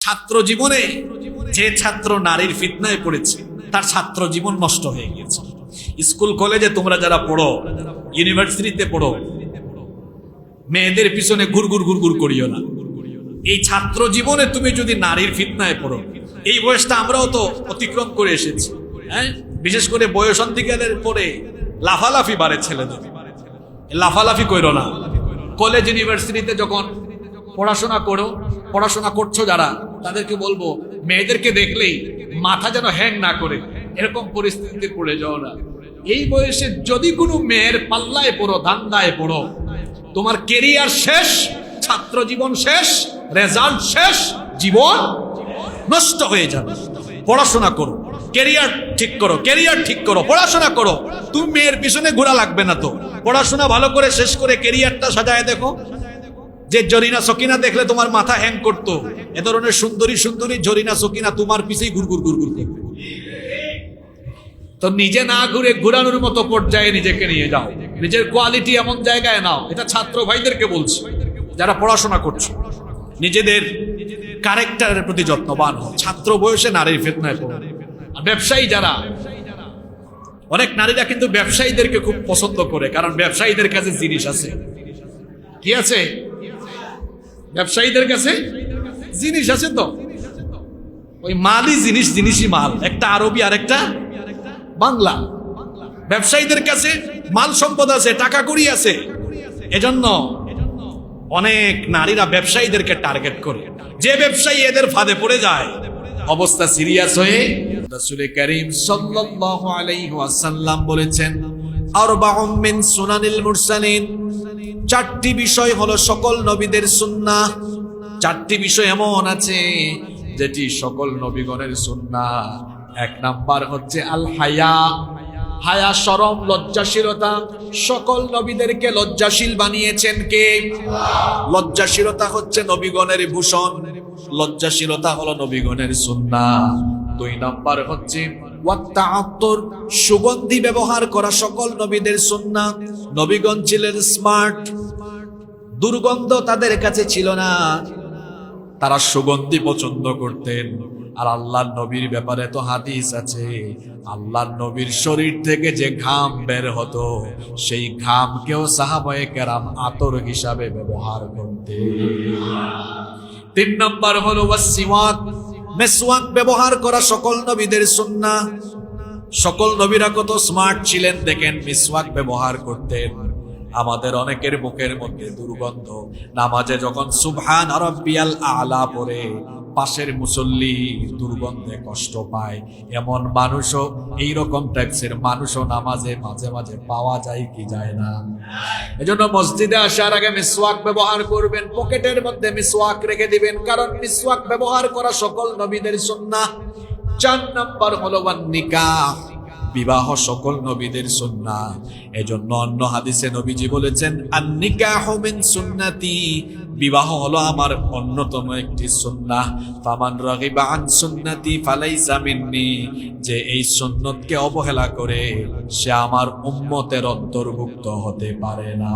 ছাত্র জীবনে যে ছাত্র নারীর ফিতনায় পড়েছে তার ছাত্র জীবন নষ্ট হয়ে গিয়েছে। স্কুল কলেজে তোমরা যারা পড়ো, ইউনিভার্সিটিতে পড়ো, মেয়েদের পিছনে ঘুরঘুর করিও না। এই ছাত্র জীবনে তুমি যদি নারীর ফিতনায় পড়ো, এই বয়সটা আমরাও তো অতিক্রম করে এসেছি, হ্যাঁ। বিশেষ করে বয়সন্ধিকালের পরে লাফালাফি বাড়ে ছেলেদের, লাফালাফি করো না। কলেজ ইউনিভার্সিটিতে যখন পড়াশোনা করছো যারা, তাদেরকে বলবো মেয়েদেরকে দেখলেই মাথা যেন হ্যাং না করে, এরকম পরিস্থিতিতে পড়ে যাও না। এই বয়সে যদি কোনো মেয়ের পাল্লায় পড়ো, ধান্দায় পড়ো, তোমার কেরিয়ার শেষ, ছাত্র জীবন শেষ, রেজাল্ট শেষ, জীবন নষ্ট হয়ে যাবে। পড়াশোনা করো, ক্যারিয়ার ঠিক করো, পড়াশোনা করো। তুমি মেয়ের পিছনে ঘোরা লাগবে না তো, পড়াশোনা ভালো করে শেষ করে ক্যারিয়ারটা সাজায় দেখো। যে জরিনা সকিনা দেখলে তোমার মাথা হ্যাং করতো, এ ধরনের সুন্দরী জরিনা সকিনা তোমার পিছেই ঘুরঘুর করবে। তো নিজে না ঘুরে ঘুরানোর মতো পর্যায়ে নিজেকে নিয়ে যাও, নিজের কোয়ালিটি এমন জায়গায় নাও। এটা ছাত্র ভাইদেরকে বলছি, যারা পড়াশোনা করছে, নিজেদের ক্যারেক্টারের প্রতি যত্নবান হও। ছাত্র বয়সে নারীর ফিতনায় পড়ো। আর ব্যবসায়ী যারা, অনেক নারীরা কিন্তু ব্যবসায়ীদেরকে খুব পছন্দ করে, কারণ ব্যবসায়ীদের কাছে জিনিস আছে। কি আছে? ব্যবসায়ীদের কাছে জিনিস আছে। তো ওই মালই জিনিস, জিনিসই মাল, একটা আরবি আর একটা বাংলা। ব্যবসায়ীদের কাছে মাল সম্পদ আছে, টাকা কড়ি আছে। এজন্য অনেক নারীরা ব্যবসায়ীদেরকে টার্গেট করে। যে ব্যবসায়ী এদের ফাঁদে পড়ে যায়, অবস্থা সিরিয়াস হয়ে। রাসূল করিম সাল্লাল্লাহু আলাইহি ওয়াসাল্লাম বলেছেন, আরবাউম মিন সুনানিল মুরসালিন, চারটি বিষয় হলো সকল নবীদের সুন্নাহ। চারটি বিষয় এমন আছে যেটি সকল নবীগণের সুন্নাহ। এক নাম্বার হচ্ছে আল হায়া, হায়া শরম, লজ্জাশীলতা। সকল নবীদেরকে লজ্জাশীল বানিয়েছেন কে? লজ্জাশীলতা হচ্ছে নবীগণের ভূষণ, লজ্জাশীলতা হলো নবীগণের সুন্নাহ। দুই নাম্বার হচ্ছে ওয়াত্তাআত্তুর, সুগন্ধি ব্যবহার করা, সকল নবীদের সুন্নাহ। নবীগণ ছিলেন স্মার্ট, দুর্গন্ধ তাদের কাছে ছিল না, তারা সুগন্ধি পছন্দ করতেন। আর আল্লাহর নবীর ব্যাপারে তো হাদিস আছে, আল্লাহর নবীর শরীর থেকে যে ঘাম বের হতো, সেই ঘামকেও সাহাবায়ে কেরাম আতর হিসাবে ব্যবহার করতেন। তিন নম্বর হলো ওয়াসিওয়াক, মেসওয়াক ব্যবহার করা সকল নবীদের সুন্নাহ। সকল নবীরা কত স্মার্ট ছিলেন দেখেন, মিসওয়াক ব্যবহার করতেন। আমাদের অনেকের মুখের মধ্যে দুর্গন্ধ, নামাজে যখন সুবহান রাব্বিয়াল আলা পড়ে পাশের মুসল্লি দুর্গন্ধে কষ্ট পায়। এমন মানুষও, এইরকম ট্যাক্সের মানুষও নামাজে মাঝে মাঝে পাওয়া যায় কি যায় না। এজন্য মসজিদে আসার আগে মিসওয়াক ব্যবহার করবেন, পকেটের মধ্যে মিসওয়াক রেখে দিবেন, কারণ মিসওয়াক ব্যবহার করা সকল নবীদের সুন্নাহ। 4 নম্বর হলো নিকাহ, বিবাহ সকল নবীদের সুন্নাহ। এজন্য অন্য হাদিসে নবীজি বলেছেন, আন-নিকাহু মিন সুন্নতি, বিবাহ হলো আমার অন্যতম একটি সুন্নাহ। ফামান রাগিবা আন সুন্নতি ফালাইসা মিন্নি, যে এই সুন্নতকে অবহেলা করে সে আমার উম্মতের অন্তর্ভুক্ত হতে পারে না।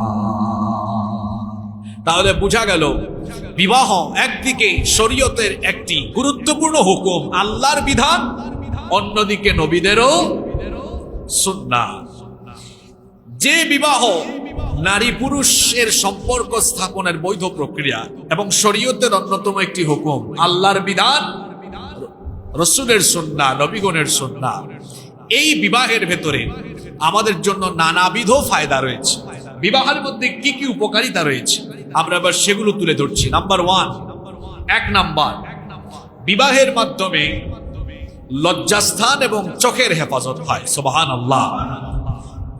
তাহলে বোঝা গেল, বিবাহ একদিকে শরীয়তের একটি গুরুত্বপূর্ণ হুকুম, আল্লাহর বিধান, অন্যদিকে নবীদেরও সুন্নাহ। যে বিবাহ নারী পুরুষের সম্পর্ক স্থাপনের বৈধ প্রক্রিয়া এবং শরীয়তের অন্যতম একটি হুকুম, আল্লাহর বিধান, রাসূলের সুন্নাহ, নবীগণের সুন্নাহ, এই বিবাহের ভেতরে আমাদের জন্য নানাবিধ ফায়দা রয়েছে। বিবাহের মধ্যে কি কি উপকারিতা রয়েছে আমরা এবার সেগুলো তুলে ধরছি। নাম্বার 1, 1 নাম্বার, বিবাহের মাধ্যমে লজ্জাস্থান এবং চোখের হেফাজত হয়। সুবহানাল্লাহ।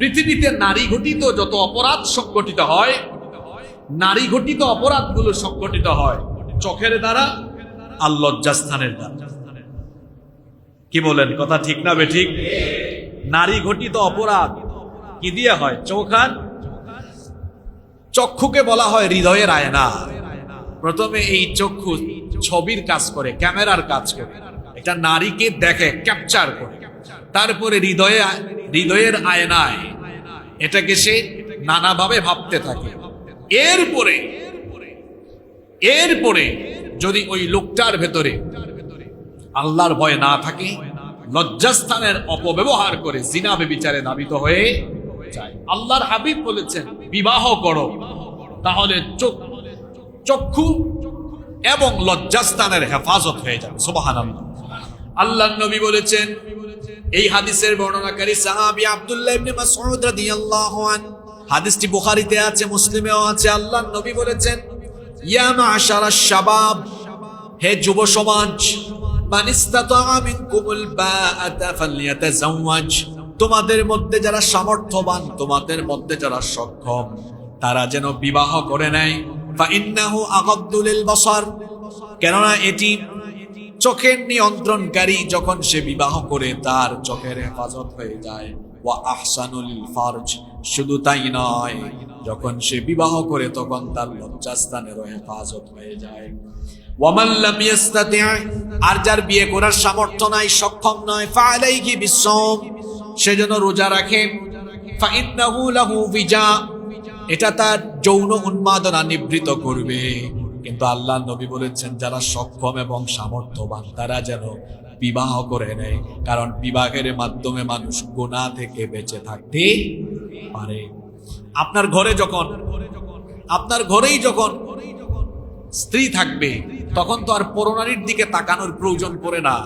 পৃথিবীতে নারী ঘটিত যত অপরাধ সংগঠিত হয়, নারী ঘটিত অপরাধগুলো সংগঠিত হয় চোখের দ্বারা আর লজ্জাস্থানের দ্বারা। কি বলেন, কথা ঠিক না বেঠিক? নারী ঘটিত অপরাধ কি দিয়ে হয়? চোখ আর চক্ষুকে বলা হয় হৃদয়ের আয়না। প্রথমে এই চক্ষু ছবির কাজ করে, ক্যামেরার কাজ করে, এটা নারীকে দেখে, ক্যাপচার করে। তারপরে হৃদয়ের আয়নায় এটাকে সে নানাভাবে ভাবতে থাকে। এরপরে যদি ওই লোকটার ভেতরে আল্লাহর ভয় না থাকে, লজ্জাস্থানের অপব্যবহার করে জিনা ব্যভিচারে ধাবিত হয়ে যায়। আল্লাহর হাবিব বলেছেন বিবাহ করো, তাহলে চক্ষু এবং লজ্জাস্থানের হেফাজত হয়ে যাবে। সুবহানাল্লাহ। আল্লাহর নবী বলেছেন, এই হাদিসের বর্ণনাকারী সাহাবী আব্দুল্লাহ ইবনে মাসউদ রাদিয়াল্লাহু আনহু, হাদিসটি বুখারীতে আছে, মুসলিমেও আছে। আল্লাহর নবী বলেছেন, ইয়া মা'শারাশ শাবাব, হে যুব সমাজ, মান ইসতাতাআ মিনকুমুল বাআতা ফালইয়াতাযাওয়াজ, তোমাদের মধ্যে যারা সামর্থ্যবান, তোমাদের মধ্যে যারা সক্ষম, তারা যেন বিবাহ করে নেয়। ফাইন্নাহু আগাদ্দু লিল বাসার, কেননা এটি চোখের নিয়ন্ত্রণকারী। যখন সে বিবাহ করে তার চোখের হেফাজত হয়ে যায়। ওয়া আহসানু লিল ফারজ, শুধু তাই নয়, যখন সে বিবাহ করে তখন তার লজ্জাস্থানেরও হেফাজত হয়ে যায়। ওয়ামান লাম ইস্তাতি', আর যার বিয়ে করার সামর্থ্য নাই, সক্ষম নয়, ফাআলাইহি বিসসাওম, সে যেন রোজা রাখে। ফাইন্নাহু লাহু বিজা, এটা তার যৌন উন্মাদনা নিবৃত করবে। কিন্তু আল্লাহ নবী বলেছেন যারা সক্ষম এবং সামর্থ্যবান তারা যেন বিবাহ করে নেয়, কারণ বিবাহের মাধ্যমে মানুষ গুনাহ থেকে বেঁচে থাকতে পারে। আপনার ঘরেই যখন স্ত্রী থাকবে, তখন তো আর পরনারীর দিকে তাকানোর প্রয়োজন পড়ে না,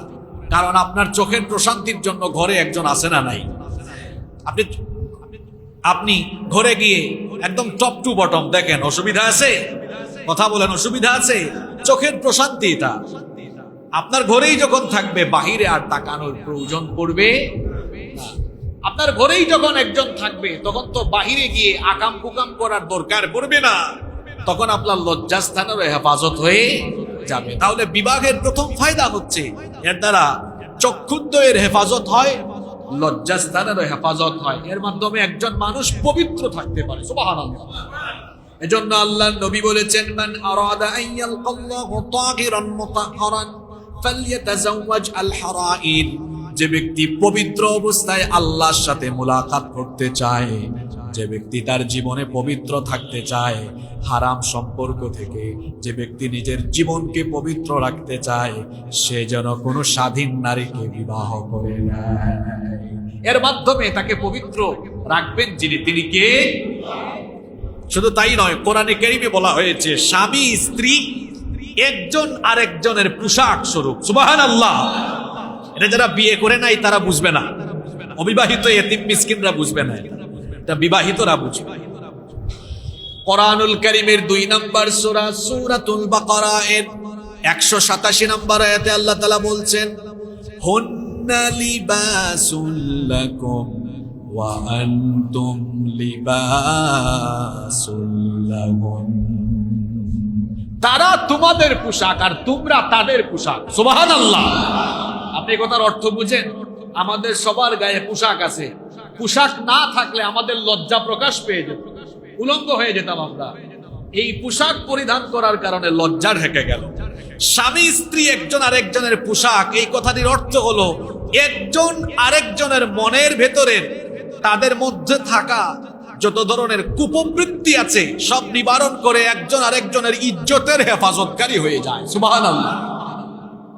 কারণ আপনার চোখের প্রশান্তির জন্য ঘরে একজন আছে না নাই। আপনি ঘরে গিয়ে একদম টপ টু বটম দেখেন, অসুবিধা আছে? কথা বলেন, অসুবিধা আছে? চোখের প্রশান্তি এটা আপনার ঘরেই যখন থাকবে, বাহিরে আর তাকানোর প্রয়োজন পড়বে না। আপনার ঘরেই যখন একজন থাকবে, তখন তো বাহিরে গিয়ে আকাম কুকাম করার দরকার পড়বে না, তখন আপনার লজ্জাস্থানেরও হেফাজত হয়ে যাবে। তাহলে বিবাহের প্রথম ফায়দা হচ্ছে এর দ্বারা চক্ষুদ্বয়ের হেফাজত হয়, লজ্জাস্থানেরও হেফাজত হয়। এর মাধ্যমে একজন মানুষ পবিত্র থাকতে পারে। সুবহানাল্লাহ। এজন্য আল্লাহর নবী বলেছেন, মান আরাদা আইয়ালকাল্লাহু তাহিরান মুতাহহারান ফালইয়াতাযাওয়াজ আল হারাইর, যে ব্যক্তি পবিত্র অবস্থায় আল্লাহর সাথে মুলাকাত করতে চায়, যে ব্যক্তি তার জীবনে পবিত্র থাকতে চায় হারাম সম্পর্ক থেকে, যে ব্যক্তি নিজের জীবনকে পবিত্র রাখতে চায়, সে যেন কোনো স্বাধীন নারীকে বিবাহ করে নেয়। এর মাধ্যমে তাকে পবিত্র রাখবেন যিনি, তিনি কে? শুধু তাই নয়, কোরআনে কারীমে বলা হয়েছে স্বামী স্ত্রী একজন আরেকজনের পোশাক স্বরূপ। সুবহানাল্লাহ। এটা যারা বিয়ে করে নাই তারা বুঝবে না, অবিবাহিত এতিম মিসকিনরা বুঝবে না, এটা বিবাহিতরা বুঝবে। কোরআনুল কারীমের 2 নম্বর সূরা সূরাতুল বাকারা এর 187 নম্বর আয়াতে আল্লাহ তাআলা বলছেন, হুন্না লিবাসুল লাকুম ওয়া আনতুম লিবাসুল লাহুম, তারা তোমাদের পোশাক আর তোমরা তাদের পোশাক। সুবহানাল্লাহ। আপনি কথার অর্থ বুঝেন? আমাদের সবার গায়ে পোশাক আছে, পোশাক না থাকলে আমাদের লজ্জা প্রকাশ পেয়ে যেত, উলঙ্গ হয়ে যেতাম আমরা। এই পোশাক পরিধান করার কারণে লজ্জা ঢেকে গেল। স্বামী স্ত্রী একজন আরেকজনের পোশাক, এই কথাটির অর্থ হলো একজন আরেকজনের মনের ভেতরের, তাদের মধ্যে থাকা যত ধরনের কুপ্রবৃত্তি আছে সব নিবারণ করে একজন আরেকজনের ইজ্জতের হেফাজতকারী হয়ে যায়। সুবহানাল্লাহ।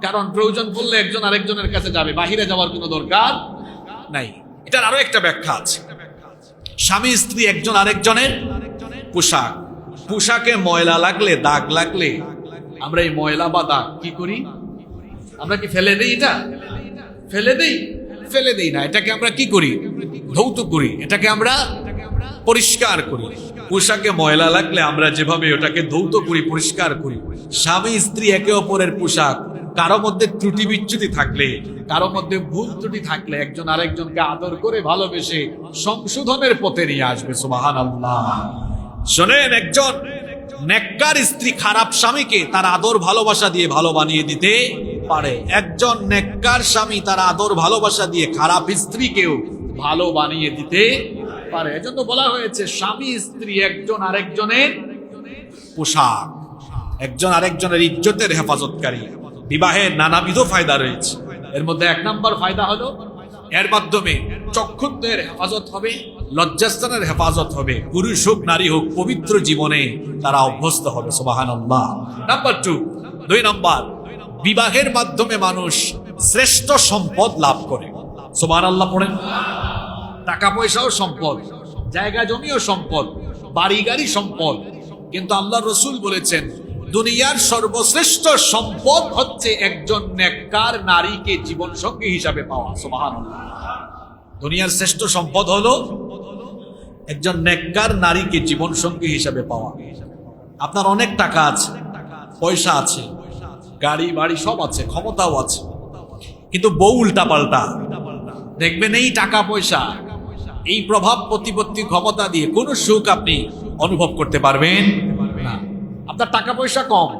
কারণ প্রয়োজন পড়লে একজন আরেকজনের কাছে যাবে, বাহিরে যাওয়ার কোনো দরকার নাই। এটার আরো একটা ব্যাখ্যা আছে। স্বামী স্ত্রী একজন আরেকজনের পোশাক, পোশাকে ময়লা লাগলে, দাগ লাগলে আমরা এই ময়লা বা দাগ কি করি? আমরা কি ফেলে দেই? এটা ফেলে দেই না, এটাকে আমরা কি করি? ধৌত করি, এটাকে আমরা পরিষ্কার করি। পোশাকে ময়লা লাগলে আমরা যেভাবে ওটাকে ধৌত করি, পরিষ্কার করি, স্বামী স্ত্রী একে অপরের পোশাক, কারো মধ্যে ত্রুটি বিচ্যুতি থাকলে, কারো মধ্যে ভুল ত্রুটি থাকলে একজন আরেকজনকে আদর করে ভালোবেসে সংশোধনের পথে নিয়ে আসবে। সুবহানাল্লাহ। শোনেন, একজন নেককার স্ত্রী খারাপ স্বামীকে তার আদর ভালোবাসা দিয়ে ভালো বানিয়ে দিতে পারে। একজন নেককার স্বামী তার আদর ভালোবাসা দিয়ে খারাপ স্ত্রীকেও ভালো বানিয়ে দিতে পারে। এজন্য বলা হয়েছে স্বামী স্ত্রী একজন আরেকজনের পোশাক, একজন আরেকজনের ইজ্জতের হেফাজতকারী। বিবাহের নানাবিধ ফায়দা রয়েছে, এর মধ্যে 1 নম্বর ফায়দা হলো এর মাধ্যমে চক্ষুদ্বয়ের হেফাজত হবে, লজ্জাস্থানের হেফাজত হবে, পুরুষ হোক নারী হোক পবিত্র জীবনে তারা অভ্যস্ত হবে। সুবহানাল্লাহ। নাম্বার 2, দুই নম্বর, বিবাহের মাধ্যমে মানুষ শ্রেষ্ঠ সম্পদ লাভ করে। সুবহানাল্লাহ পড়েন। টাকা পয়সাও সম্পদ, জায়গা জমিও সম্পদ, বাড়ি গাড়ি সম্পদ, কিন্তু আল্লাহ রসুল বলেছেন দুনিয়ার সর্বশ্রেষ্ঠ সম্পদ হচ্ছে একজন নেককার নারীকে জীবন সঙ্গী হিসাবে পাওয়া। সুবহানাল্লাহ। দুনিয়ার শ্রেষ্ঠ সম্পদ হলো একজন নেককার নারীকে জীবন সঙ্গী হিসাবে পাওয়া। আপনার অনেক টাকা আছে, পয়সা আছে, গাড়ি বাড়ি সব আছে, ক্ষমতাও আছে, কিন্তু বউ উল্টা পাল্টা। দেখবেন এই টাকা পয়সা, এই প্রভাব প্রতিপত্তি ক্ষমতা দিয়ে কোন সুখ আপনি অনুভব করতে পারবেন না। আপনার টাকা পয়সা কম,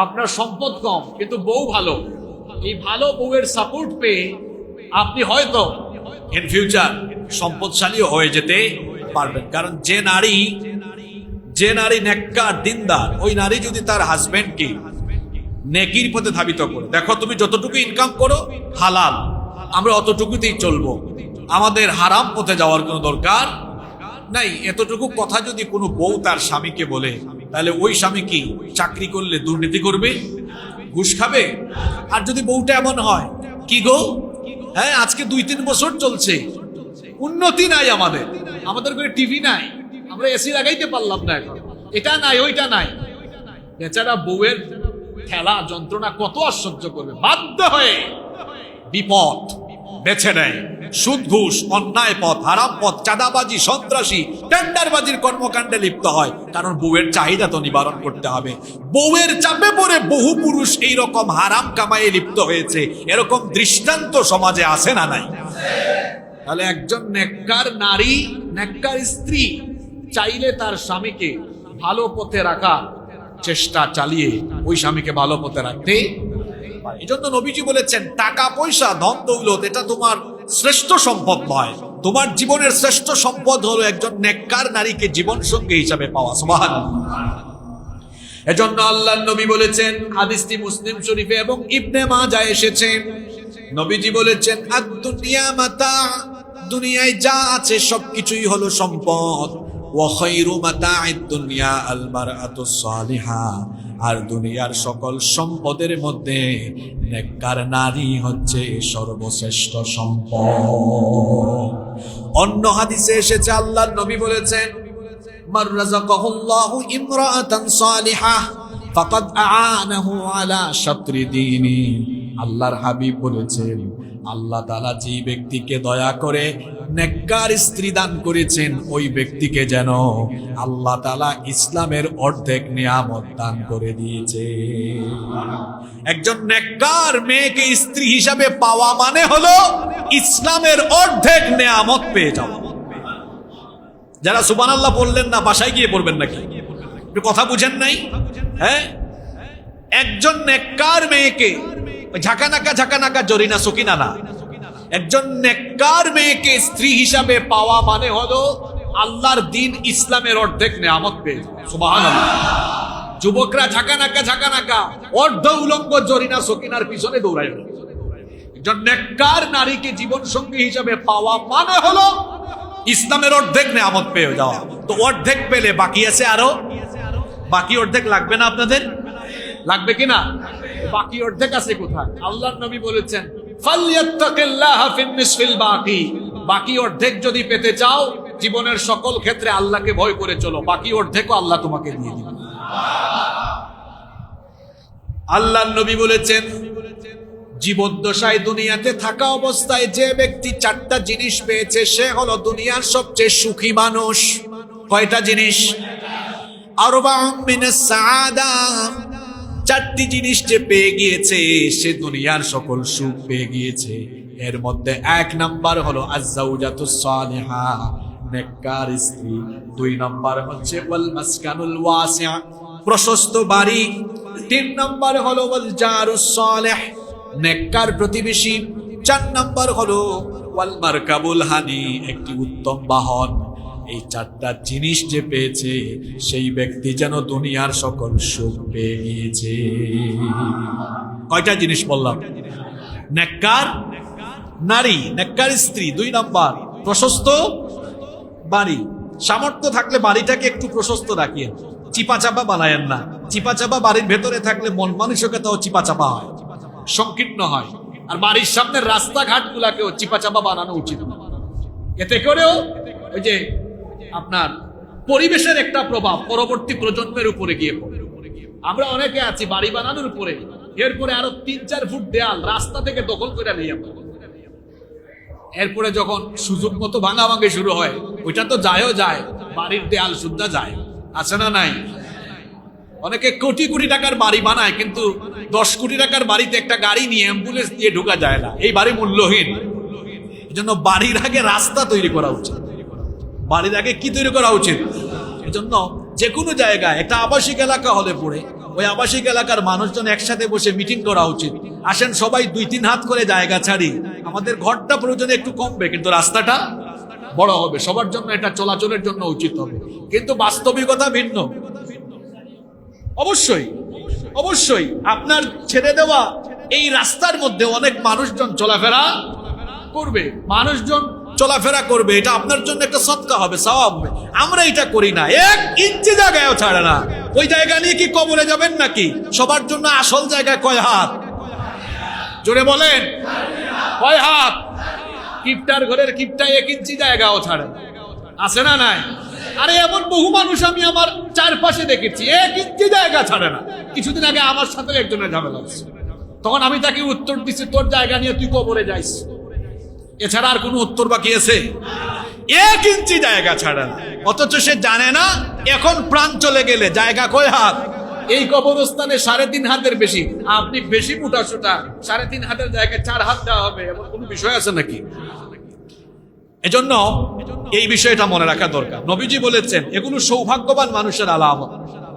আপনার সম্পদ কম, কিন্তু বউ ভালো। এই ভালো বউয়ের সাপোর্ট পেয়ে আপনি হয়তো ইন ফিউচার সম্পদশালীও হয়ে যেতে পারবেন। কারণ যে নারী নেককার দিনদার, ওই নারী যদি তার হাজবেন্ডকে নেকির পথে ধাবিত করে, দেখো তুমি যতটুকু ইনকাম করো হালাল, আমরা অতটুকুতেই চলবো, আমাদের হারাম পথে যাওয়ার কোনো দরকার নাই, এতটুকু কথা যদি কোনো বউ তার স্বামীকে বলে, তাহলে ওই স্বামী কি চাকরি করলে দুর্নীতি করবে, ঘুষ খাবে? আর যদি বউটা এমন হয়, কি গো, হ্যাঁ আজকে 2-3 বছর চলছে, উন্নতি নাই, আমাদের করে টিভি নাই, আমরা এসি লাগাইতে পারলাম না, এখন এটা নাই ওইটা নাই, বেচারা বউয়ের খেলা যন্ত্রণা কত আর সহ্য করবে? বাধ্য হয়ে বিপদ বেছে নেয়, সুদ ঘুষ, অন্যায় পথ, হারাম পথ, চাঁদাবাজি, সন্ত্রাসী, টেন্ডারবাজির কর্মকাণ্ডে লিপ্ত হয়। কারণ বউয়ের চাহিদা তো নিবারণ করতে হবে। বউয়ের চাপে পড়ে বহু পুরুষ এইরকম হারাম কামায়ে লিপ্ত হয়েছে, এরকম দৃষ্টান্ত সমাজে আছে না নাই? তাহলে একজন নেককার নারী, নেককার স্ত্রী চাইলে তার স্বামীকে ভালো পথে রাখার চেষ্টা চালিয়ে ওই স্বামীকে ভালো পথে রাখতে। এই জন্য নবীজি বলেছেন, টাকা পয়সা ধন দৌলত এটা তোমার শ্রেষ্ঠ সম্পদ নয়, তোমার জীবনের শ্রেষ্ঠ সম্পদ হলো একজন নেককার নারীকে জীবন সঙ্গী হিসাবে পাওয়া। সুবহানাল্লাহ। এজন্য আল্লাহর নবী বলেছেন, হাদিসটি মুসলিম শরীফে এবং ইবনে মাজাহ এসেছে, নবীজি বলেছেন, আদ-দুনিয়া মাতা, দুনিয়ায় যা আছে সবকিছুই হলো সম্পদ, ওয়া খায়রু মাতা'আদ দুনিয়া আল মারআতুস সালিহা, আর দুনিয়ার সকল সম্পদের মধ্যে নেককার নারী হচ্ছে সর্বশ্রেষ্ঠ সম্পদ। অন্য হাদিসে এসেছে, আল্লাহর নবী বলেছেন, মান রাযাকাহুল্লাহু ইমরাআতান সালিহাহ ফাকাদ আ'আনাহু আলা শাতরি দীনি। আল্লাহর হাবিব বলেছেন, আল্লাহ তাআলা যে ব্যক্তিকে দয়া করে নেককার স্ত্রী দান করেছেন, ওই ব্যক্তিকে যেন আল্লাহ তাআলা ইসলামের অর্ধেক নিয়ামত দান করে দিয়েছে। একজন নেককার মেয়েকে স্ত্রী হিসাবে পাওয়া মানে হলো ইসলামের অর্ধেক নিয়ামত পেয়ে যাওয়া। যারা সুবহানাল্লাহ বললেন না, বাসায় গিয়ে পড়বেন নাকি? একটু কথা বুঝেন নাই? হ্যাঁ, একজন নেককার মেয়েকে ঝাঁকানাকা জরিনা সকিনা না, একজন নেককার মেয়েকে স্ত্রী হিসাবে পাওয়া মানে হলো আল্লাহর দ্বীন ইসলামের অর্ধেক নিয়ামত পেয়ে যাওয়া। সুবহানাল্লাহ। যুবকরা ঝাঁকানাকা অর্ধ উলঙ্গ জরিনা সকিনার পিছনে দৌড়ায়। একজন নেককার নারীকে জীবন সঙ্গী হিসাবে পাওয়া মানে হলো ইসলামের অর্ধেক নিয়ামত পেয়ে যাওয়া। তো অর্ধেক পেলে বাকি আছে আরো, বাকি অর্ধেক লাগবে না? আপনাদের লাগবে কিনা? বাকি অর্ধেক আছে কোথায়? আল্লাহর নবী বলেছেন, ফালইয়াত্তাকিল্লাহা ফিন-নিসফিল বাকি। বাকি অর্ধেক যদি পেতে চাও, জীবনের সকল ক্ষেত্রে আল্লাহকে ভয় করে চলো, বাকি অর্ধেকও আল্লাহ তোমাকে দিয়ে দিবেন। আল্লাহর নবী বলেছেন, জীবদ্দশায় দুনিয়াতে থাকা অবস্থায় যে ব্যক্তি 4টা জিনিস পেয়েছে, সে হলো দুনিয়ার সবচেয়ে সুখী মানুষ। কয়টা জিনিস? আরবাউম মিনাস সাআদা। 4টি জিনিস যে পেয়ে গিয়েছে, সে দুনিয়ার সকল সুখ পেয়ে গিয়েছে। এর মধ্যে 1 নাম্বার হলো আজ-জাওজাতুস সালিহা, নেককার স্ত্রী। 2 নাম্বার হচ্ছে ওয়াল মাসকানুল ওয়াসি', প্রশস্ত বাড়ি। 3 নাম্বার হলো ওয়াল জারুস সালিহ, নেককার প্রতিবেশী। 4 নাম্বার হলো ওয়াল মারকাবুল হানি, একটি উত্তম বাহন। এই 4টা জিনিস যে পেয়েছে, সেই ব্যক্তি যেন দুনিয়ার সকল সুখ পেয়ে গিয়েছে। কয়টা জিনিস বললাম? নেককার নারী, নেককার স্ত্রী। 2 নাম্বার প্রশস্ত বাড়ি। সামর্থ্য থাকলে বাড়িটাকে একটু প্রশস্ত রাখিয়েন, চিপা চাপা বানায়েন না। চিপাচাপা বাড়ির ভেতরে থাকলে মন মানসিকতাও চিপাচাপা হয়, সংকীর্ণ হয়। আর বাড়ির সামনের রাস্তাঘাট গুলাকেও চিপাচাপা বানানো উচিত না। এতে করেও ওই যে আপনার পরিবেশের একটা প্রভাব পরবর্তী প্রজন্মের উপরে গিয়ে পড়ে। আমরা অনেকে আছি বাড়ি বানানোর উপরে, এরপরে আরো 3-4 ফুট দেয়াল রাস্তা থেকে দখল করে নিয়ে আমরা, এরপরে যখন সুযোগ মতো ভাঙাভাঙি শুরু হয়, ওইটা তো যায়ও যায়, বাড়ির দেয়াল শুদ্ধা যায়, আছে না নাই? অনেকে কোটি কোটি টাকার বাড়ি বানায়, কিন্তু 10 কোটি টাকার বাড়িতে একটা গাড়ি নিয়ে অ্যাম্বুলেন্স দিয়ে ঢোকা যায় না। এই বাড়ি মূল্যহীন। এই জন্য বাড়ির আগে রাস্তা তৈরি করা উচিত। বাড়ির আগে কি তৈরি করা উচিত? এই জন্য যে কোনো জায়গায় একটা আবাসিক এলাকা হলে পড়ে ওই আবাসিক এলাকার মানুষজন একসাথে বসে মিটিং করা উচিত। আসেন সবাই 2-3 হাত করে জায়গা ছাড়ি, আমাদের ঘরটা প্রয়োজনে একটু কমবে কিন্তু রাস্তাটা বড় হবে, সবার জন্য এটা চলাচলের জন্য উচিত হবে। কিন্তু বাস্তবিকতা ভিন্ন। অবশ্যই অবশ্যই আপনার ছেড়ে দেওয়া এই রাস্তার মধ্যে অনেক মানুষজন চলাফেরা করবে, চলাফেরা করবে, এটা আপনার জন্য একটা সদকা হবে, সওয়াব হবে। আমরা এটা করি না, 1 ইঞ্চি জায়গায়ও ছাড়ে না। ওই জায়গা নিয়ে কি কবরে যাবেন নাকি? সবার জন্য আসল জায়গা কয় হাত? জোরে বলেন, কয় হাত? কিপটার ঘরের কিপটায় 1 ইঞ্চি জায়গাও ছাড়ে না, আছে না নাই? আরে এমন বহু মানুষ আমি আমার চারপাশে দেখেছি 1 ইঞ্চি জায়গা ছাড়ে না। কিছুদিন আগে আমার সাথে একজনের ঝামেলা হচ্ছে, তখন আমি তাকে উত্তর দিচ্ছি, তোর জায়গা নিয়ে তুই কবরে যাইস, এছাড়া আর কোনো উত্তর বাকি আছে? 1 ইঞ্চি জায়গা ছাড়া না। অথচ সে জানে না এখন প্রাণ চলে গেলে জায়গা কয় হাত? এই কবরস্থানে 3.5 হাতের বেশি, আপনি বেশি মোটা সোটা 3.5 হাতের জায়গায় 4 হাত দেওয়া হবে, এমন কোনো বিষয় আছে নাকি? এজন্য এই বিষয়টা মনে রাখা দরকার। নবীজি বলেছেন এগুলো সৌভাগ্যবান মানুষের আলামত।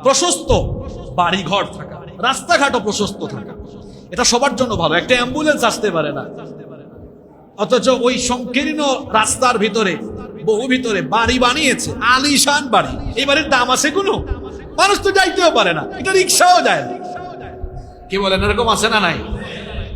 প্রশস্ত বাড়িঘর থাকা, রাস্তাঘাটও প্রশস্ত থাকা, এটা সবার জন্য ভালো। একটা অ্যাম্বুলেন্স আসতে পারে না, অথচ ওই সংকীর্ণ রাস্তার ভিতরে ভিতরে বাড়ি বানিয়েছে, আলিশান বাড়ি। এই বাড়ির দাম আছে কোনো? মানুষ তো যাইতেও পারে না, এটা রিক্সাও যায় না। কি বলেন, এরকম আছে না নাই?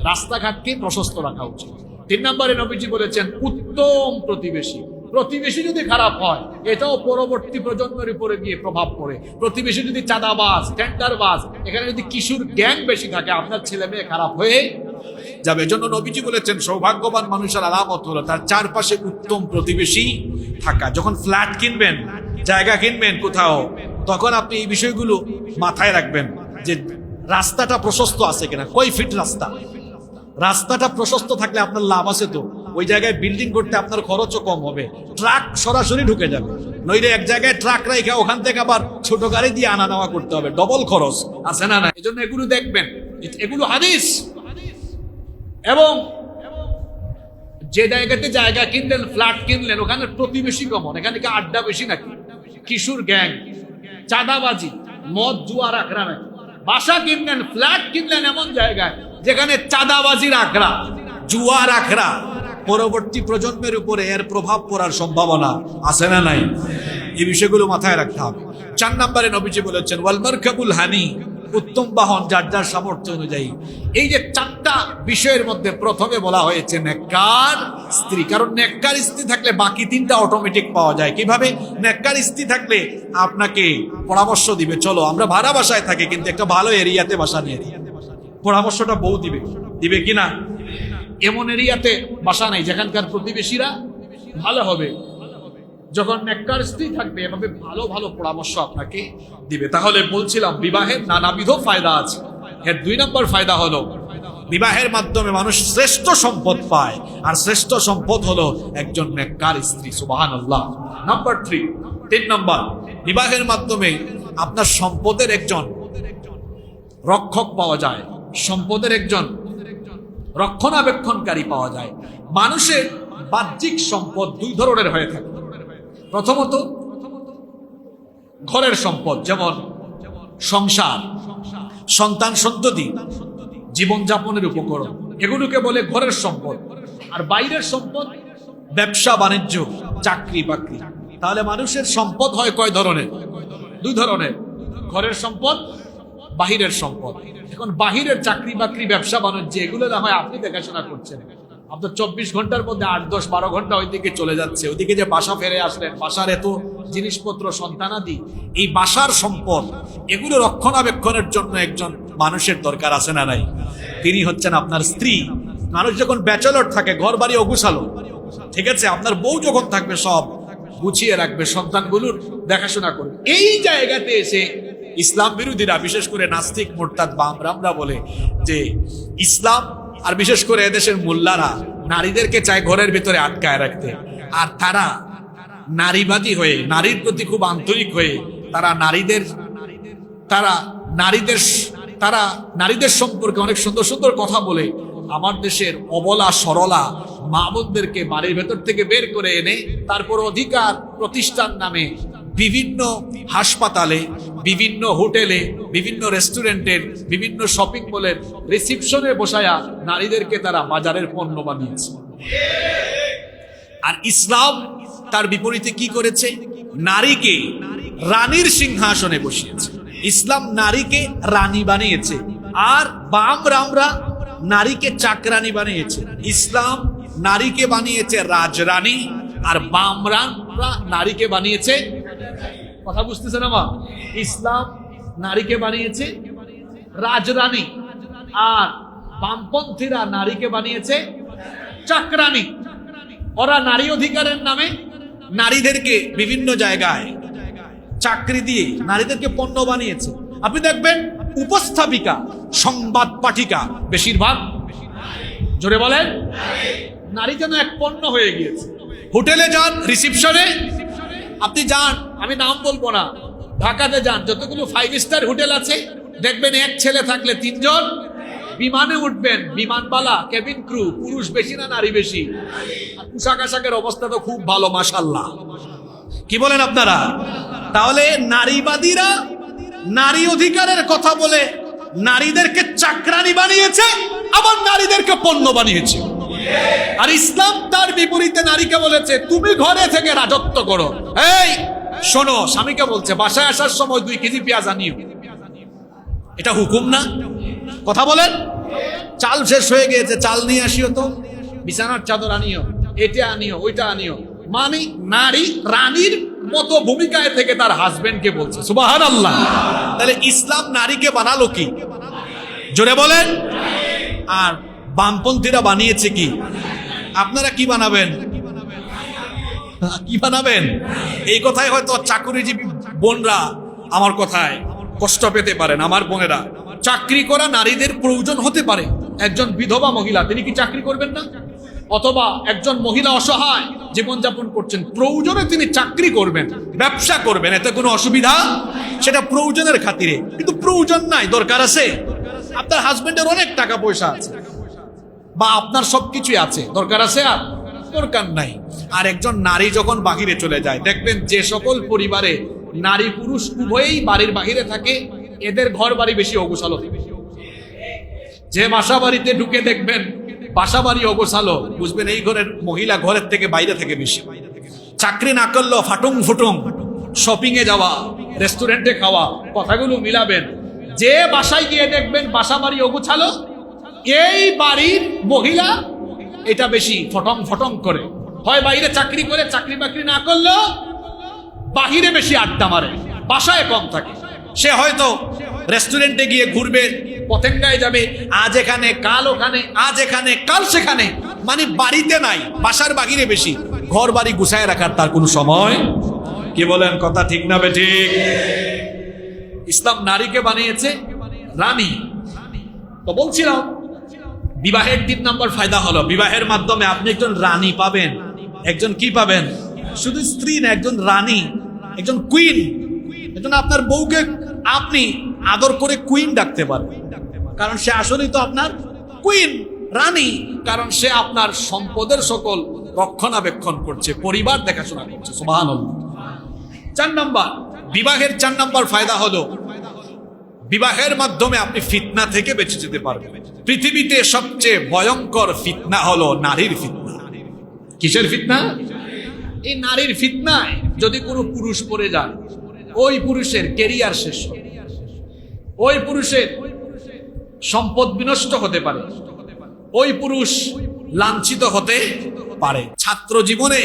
রাস্তাঘাটকে প্রশস্ত রাখা উচিত। 3 নম্বরে নবীজি বলেছেন উত্তম প্রতিবেশী। প্রতিবেশী যদি খারাপ হয় এটাও পরবর্তী প্রজন্মের উপরে গিয়ে প্রভাব পড়ে। প্রতিবেশী যদি চাঁদাবাজ, টেন্ডারবাজ, এখানে যদি কিশোর গ্যাং বেশি থাকে, আপনার ছেলে মেয়ে খারাপ হয়ে যাবে। এজন্য নবীজি বলেছেন সৌভাগ্যবান মানুষের আলামত হলো তার চারপাশে উত্তম প্রতিবেশী থাকা। যখন ফ্ল্যাট কিনবেন, জায়গা কিনবেন কোথাও, তখন আপনি এই বিষয়গুলো মাথায় রাখবেন যে রাস্তাটা প্রশস্ত আছে কিনা, কয় ফিট রাস্তা। রাস্তাটা প্রশস্ত থাকলে আপনার লাভ আছে, তো ওই জায়গায় বিল্ডিং করতে আপনার খরচও কম হবে, ট্রাক সরাসরি ঢুকে যাবে। নইলে এক জায়গায় ট্রাক রেখে ওখান থেকে আবার ছোট গাড়ি দিয়ে আনা নেওয়া করতে হবে, ডবল খরচ, আছে না না? এজন্য এগুলো দেখবেন, এগুলো হাদিস। এবং যে জায়গাতে জায়গা কিনলেন, ফ্ল্যাট কিনলেন, ওখানে প্রতিবেশী কেমন? এখানে কি আড্ডা বেশি নাকি? কিশোর গ্যাং, চাঁদাবাজি, মদ জুয়ার আখড়া নাকি? বাসা কিনলেন, ফ্ল্যাট কিনলেন এমন জায়গায় যেখানে চাঁদাবাজির আখড়া, জুয়ার আখড়া, পরবর্তী প্রজন্মের উপরে এর প্রভাব পড়ার সম্ভাবনা আছে না নাই? এই বিষয়গুলো মাথায় রাখতে হবে। 4 নম্বরে নবীজি বলেছেন ওয়াল মারকাবুল হানি, উত্তম বাহন যার যার সামর্থ্য অনুযায়ী। এই যে 4টা বিষয়ের মধ্যে প্রথমে বলা হয়েছে নেককার স্ত্রী, কারণ নেককার স্ত্রী থাকলে বাকি 3টা অটোমেটিক পাওয়া যায়। কিভাবে? নেককার স্ত্রী থাকলে আপনাকে পরামর্শ দিবে, চলো আমরা ভাড়া বাসায় থাকি কিন্তু একটা ভালো এরিয়াতে বাসা নিয়ে দিই। পরামর্শটা বউ দিবে কিনা? এমন এরিয়াতে বাসা নাই যেখানকার প্রতিবেশীরা ভালো হবে। যখন নেককার স্ত্রী থাকবে এভাবে ভালো ভালো পরামর্শ আপনাকে দিবে। তাহলে বলছিলাম বিবাহের নানাবিধ ফায়দা আছে। এর 2 নম্বর ফায়দা হলো বিবাহের মাধ্যমে মানুষ শ্রেষ্ঠ সম্পদ পায়, আর শ্রেষ্ঠ সম্পদ হলো একজন নেককার স্ত্রী। সুবহানাল্লাহ। নাম্বার 3 নম্বর, বিবাহের মাধ্যমে আপনার সম্পদের একজন রক্ষক পাওয়া যায়, সম্পদের একজন রক্ষণাবেক্ষণকারী পাওয়া যায়। মানুষের বাহ্যিক সম্পদ 2 ধরনের হয়ে থাকে। প্রথমত ঘরের সম্পদ, যেমন সংসার, সন্তান সন্ততি, জীবনযাপনের উপকরণ, এগুলোকে বলে ঘরের সম্পদ। আর বাইরের সম্পদ ব্যবসা বাণিজ্য, চাকরি বাকরি। তাহলে মানুষের সম্পদ হয় কয় ধরনের? 2 ধরনের, ঘরের সম্পদ, বাহিরের সম্পদ। এখন বাহিরের চাকরি বাকরি, ব্যবসা বাণিজ্য, এগুলো না হয় আপনি দেখাশোনা করছেন, আপনার 24 ঘন্টার মধ্যে 8, 10, 12 ঘন্টা ওইদিকে চলে যাচ্ছে, ওইদিকে যে বাসা ফেরে আসলেন, বাসার এত জিনিসপত্র, সন্তানাদি, এই বাসার সম্পদ, এগুলো রক্ষণাবেক্ষণের জন্য একজন মানুষের দরকার আছে না নাই? তিনি হচ্ছেন আপনার স্ত্রী। মানুষ যখন ব্যাচেলর থাকে, ঘর বাড়ি অগুছালো, ঠিক আছে, আপনার বউ যখন থাকবে সব গুছিয়ে রাখবে, সন্তানগুলোর দেখাশোনা করবে। এই জায়গাতে এসে ইসলাম বিরোধীরা, বিশেষ করে নাস্তিক, মুরতাদ, বামরামরা বলে যে ইসলাম, আর বিশেষ করে এদেশের মোল্লারা নারীদেরকে চায় ঘরের ভিতরে আটকায় রাখতে, আর তারা নারীবাদী হয়ে, নারীর প্রতি খুব আন্তরিক হয়ে তারা নারীদের সম্পর্কে অনেক সুন্দর সুন্দর কথা বলে আমার দেশের অবলা সরলা মা বোনদেরকে বাড়ির ভেতর থেকে বের করে এনে তারপর অধিকার প্রতিষ্ঠান নামে বিভিন্ন হাসপাতালে, বিভিন্ন হোটেলে, বিভিন্ন রেস্টুরেন্টের, বিভিন্ন শপিং মলের রিসিপশনে বসায়া নারীদেরকে তারা বাজারের পণ্য বানিয়েছে। আর ইসলাম তার বিপরীতে কি করেছে? নারীকে রানীর সিংহাসনে বসিয়েছে। ইসলাম নারীকে রানী বানিয়েছে, আর বামরামরা নারীকে চাকরানী বানিয়েছে। ইসলাম নারীকে বানিয়েছে রাজরানী, আর বামরামরা নারীকে বানিয়েছে, কথা বুঝতেছেন আমার, ইসলাম নারীকে বানিয়েছে রাজরানী, আর বামপন্থীরা নারীকে বানিয়েছে চাকরানী। ওরা নারী অধিকারের নামে নারীদেরকে বিভিন্ন জায়গায় চাকরি দিয়ে নারীদেরকে পণ্য বানিয়েছে। আপনি দেখবেন উপস্থাপিকা, সংবাদ পাঠিকা বেশিরভাগ, জোরে বলেন, নারী যেন এক পণ্য হয়ে গিয়েছে। হোটেলে যান, রিসিপশনে আপনি যান, আমি নাম বলবো না, ঢাকাতে যান, যতগুলো 5 স্টার হোটেল আছে দেখবেন এক ছেলে থাকলে 3 জন। বিমানে উঠবেন, বিমানবালা, কেবিন ক্রু, পুরুষ বেশি না নারী বেশি? আর পোশাক আশাকের অবস্থা তো খুব ভালো, মাশাআল্লাহ। কি বলেন আপনারা? তাহলে নারীবাদীরা নারী অধিকারের কথা বলে নারীদেরকে চাকরানী বানিয়েছে, আবার নারীদেরকে পণ্য বানিয়েছে। আর ইসলাম তার বিপরীতে নারীকে বলেছে তুমি ঘরে থেকে রাজত্ব করো। এই শোনো, স্বামীকে বলছে বাসায় আসার সময় 2 কেজি পেঁয়াজ আনিও। এটা হুকুম না? কথা বলেন। চাল শেষ হয়ে গিয়েছে, চাল নিয়ে আসিও, তো বিছানার চাদর আনিও, এটা আনিও, ওইটা আনিও। মানে নারী রানীর মতো ভূমিকায় থেকে তার হাজবেন্ডকে বলছে, সুবহানাল্লাহ। তাহলে ইসলাম নারীকে বানালো কি? জোরে বলেন। আর বামপন্থীরা বানিয়েছে কি? আপনারা কি বানাবেন? কি বানাবেন? এই কথায় হয়তো চাকরিজীবী বোনরা আমার কথায় কষ্ট পেতে পারেন। আমার বোনেরা, চাকরি করা নারীদের প্রয়োজন হতে পারে। একজন বিধবা মহিলা, তিনি কি চাকরি করবেন না? অথবা একজন মহিলা অসহায় জীবনযাপন করছেন, প্রয়োজনে তিনি চাকরি করবেন, ব্যবসা করবেন, এতে কোনো অসুবিধা, সেটা প্রয়োজনের খাতিরে। কিন্তু প্রয়োজন নাই, দরকার আছে, আপনার হাজবেন্ডের অনেক টাকা পয়সা আছে, বা আপনার সবকিছুই আছে, দরকার আছে আর দরকার নাই। আর একজন নারী যখন বাহিরে চলে যায়, দেখবেন যে সকল পরিবারে নারী পুরুষ উভয়েই বাড়ির বাহিরে থাকে, এদের ঘর বাড়ি বেশি অগোছালো। যে বাসা বাড়িতে ঢুকে দেখবেন বাসা বাড়ি অগোছালো, বুঝবেন এই ঘরের মহিলা ঘরের থেকে বাইরে থেকে বেশি। চাকরি না করলেও ফাটুং ফুটুং শপিং এ যাওয়া, রেস্টুরেন্টে খাওয়া, কথাগুলো মিলাবেন। যে বাসায় গিয়ে দেখবেন বাসা বাড়ি অগোছালো, এই বাড়ির মহিলা এটা বেশি ফটং ফটং করে। হয় বাইরে চাকরি করে, চাকরি বাকরি না করলেও বাহিরে বেশি আড্ডা মারে, বাসায় কম থাকে। সে হয়তো রেস্টুরেন্টে গিয়ে ঘুরবে, পতেঙ্গায় যাবে, আজ এখানে কাল ওখানে, আজ এখানে কাল সেখানে, মানে বাড়িতে নাই, বাসার বাহিরে বেশি। ঘর বাড়ি গুছায় রাখার তার কোনো সময়। কি বলেন, কথা ঠিক না বেঠিক? ইসলাম নারীকে বানিয়েছে রানী। তো বলছিলাম, বিবাহের 3 নম্বর ফায়দা হলো, বিবাহের মাধ্যমে আপনি একজন রানী পাবেন। একজন কি পাবেন? শুধু স্ত্রী না, একজন রানী, একজন কুইন। একজন আপনার বউকে আপনি আদর করে কুইন ডাকতে পারবেন, কারণ সে আসলেই তো আপনার কুইন, রানী, কারণ সে আপনার সম্পদের সকল রক্ষণাবেক্ষণ করছে, পরিবার দেখাশোনা করছে। সুবহানাল্লাহ। 4 নম্বর, বিবাহের 4 নম্বর ফায়দা হলো, বিবাহের মাধ্যমে আপনি ফিতনা থেকে বেঁচে যেতে পারবেন। পৃথিবীতে সবচেয়ে ভয়ঙ্কর ফিতনা হলো নারীর ফিতনা। কিসের ফিতনা? এই নারীর ফিতনায় যদি কোনো পুরুষ পড়ে যায়, ওই পুরুষের ক্যারিয়ার শেষ, ওই পুরুষের সম্পদ বিনষ্ট হতে পারে, ওই পুরুষ লাঞ্ছিত হতে পারে। ছাত্র জীবনে